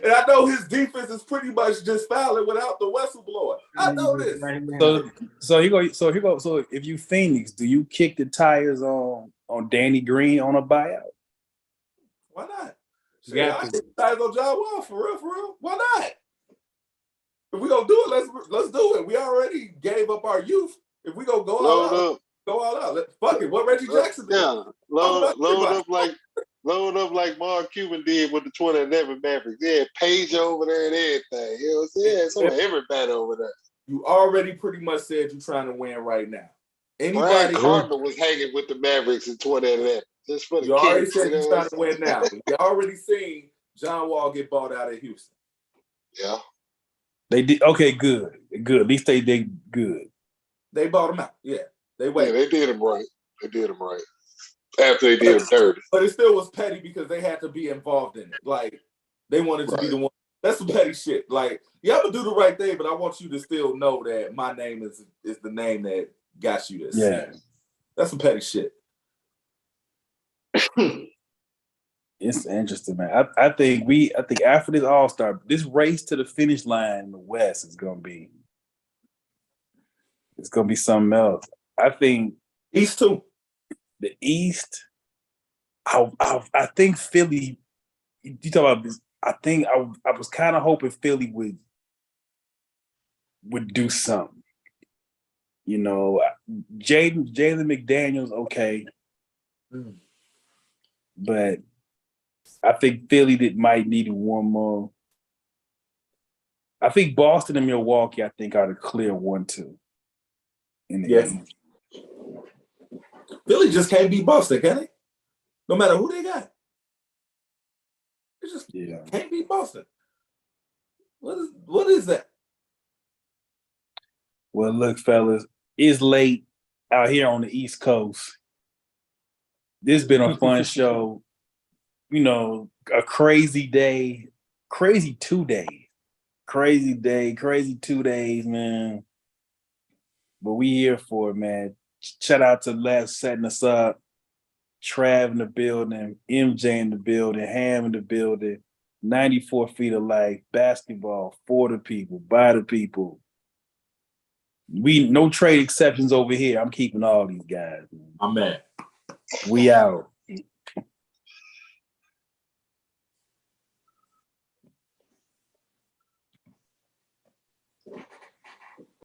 And I know his defense is pretty much just fouling without the whistleblower. I know this. Right now. So if you Phoenix, do you kick the tires on Danny Green on a buyout? Why not? You got I to. think tires on John Wall for real. Why not? If we gonna do it, let's do it. We already gave up our youth. If we gonna go all out, go all out. Fuck it. What Reggie Jackson did? Yeah, load up like Mark Cuban did with the 2011 Mavericks. Yeah, Page over there and everything. You know what I'm saying? So everybody over there. You already pretty much said you're trying to win right now. Brad Cardinal was hanging with the Mavericks in 2011. Just for the You already kids, said you're trying to win now. You already seen John Wall get bought out of Houston. Yeah. They did okay, good. At least they good. They bought him out. Yeah. They waited. Yeah, they did him right. After they did him dirty. But it still was petty because they had to be involved in it. Like, they wanted to be the one. That's some petty shit. Like, yeah, I'm gonna do the right thing, but I want you to still know that my name is the name that got you this. Yeah. That's some petty shit. It's interesting, man. I think after this All-Star, this race to the finish line in the West is gonna be something else. I think East too. The East, I think Philly. You talk about this. I think I was kind of hoping Philly would do something. You know, Jalen McDaniels, okay, but I think Philly might need one more. I think Boston and Milwaukee, I think, are the clear 1-2 in the East. Philly just can't beat Boston, can they? No matter who they got. They just can't beat Boston. What is that? Well, look, fellas, it's late out here on the East Coast. This has been a fun show. You know, a crazy day, crazy 2 days. Crazy day, crazy 2 days, man. But we here for it, man. Shout out to Les setting us up. Trav in the building, MJ in the building, Ham in the building. 94 Feet of Life, basketball for the people, by the people. We no trade exceptions over here. I'm keeping all these guys. I'm mad. We out.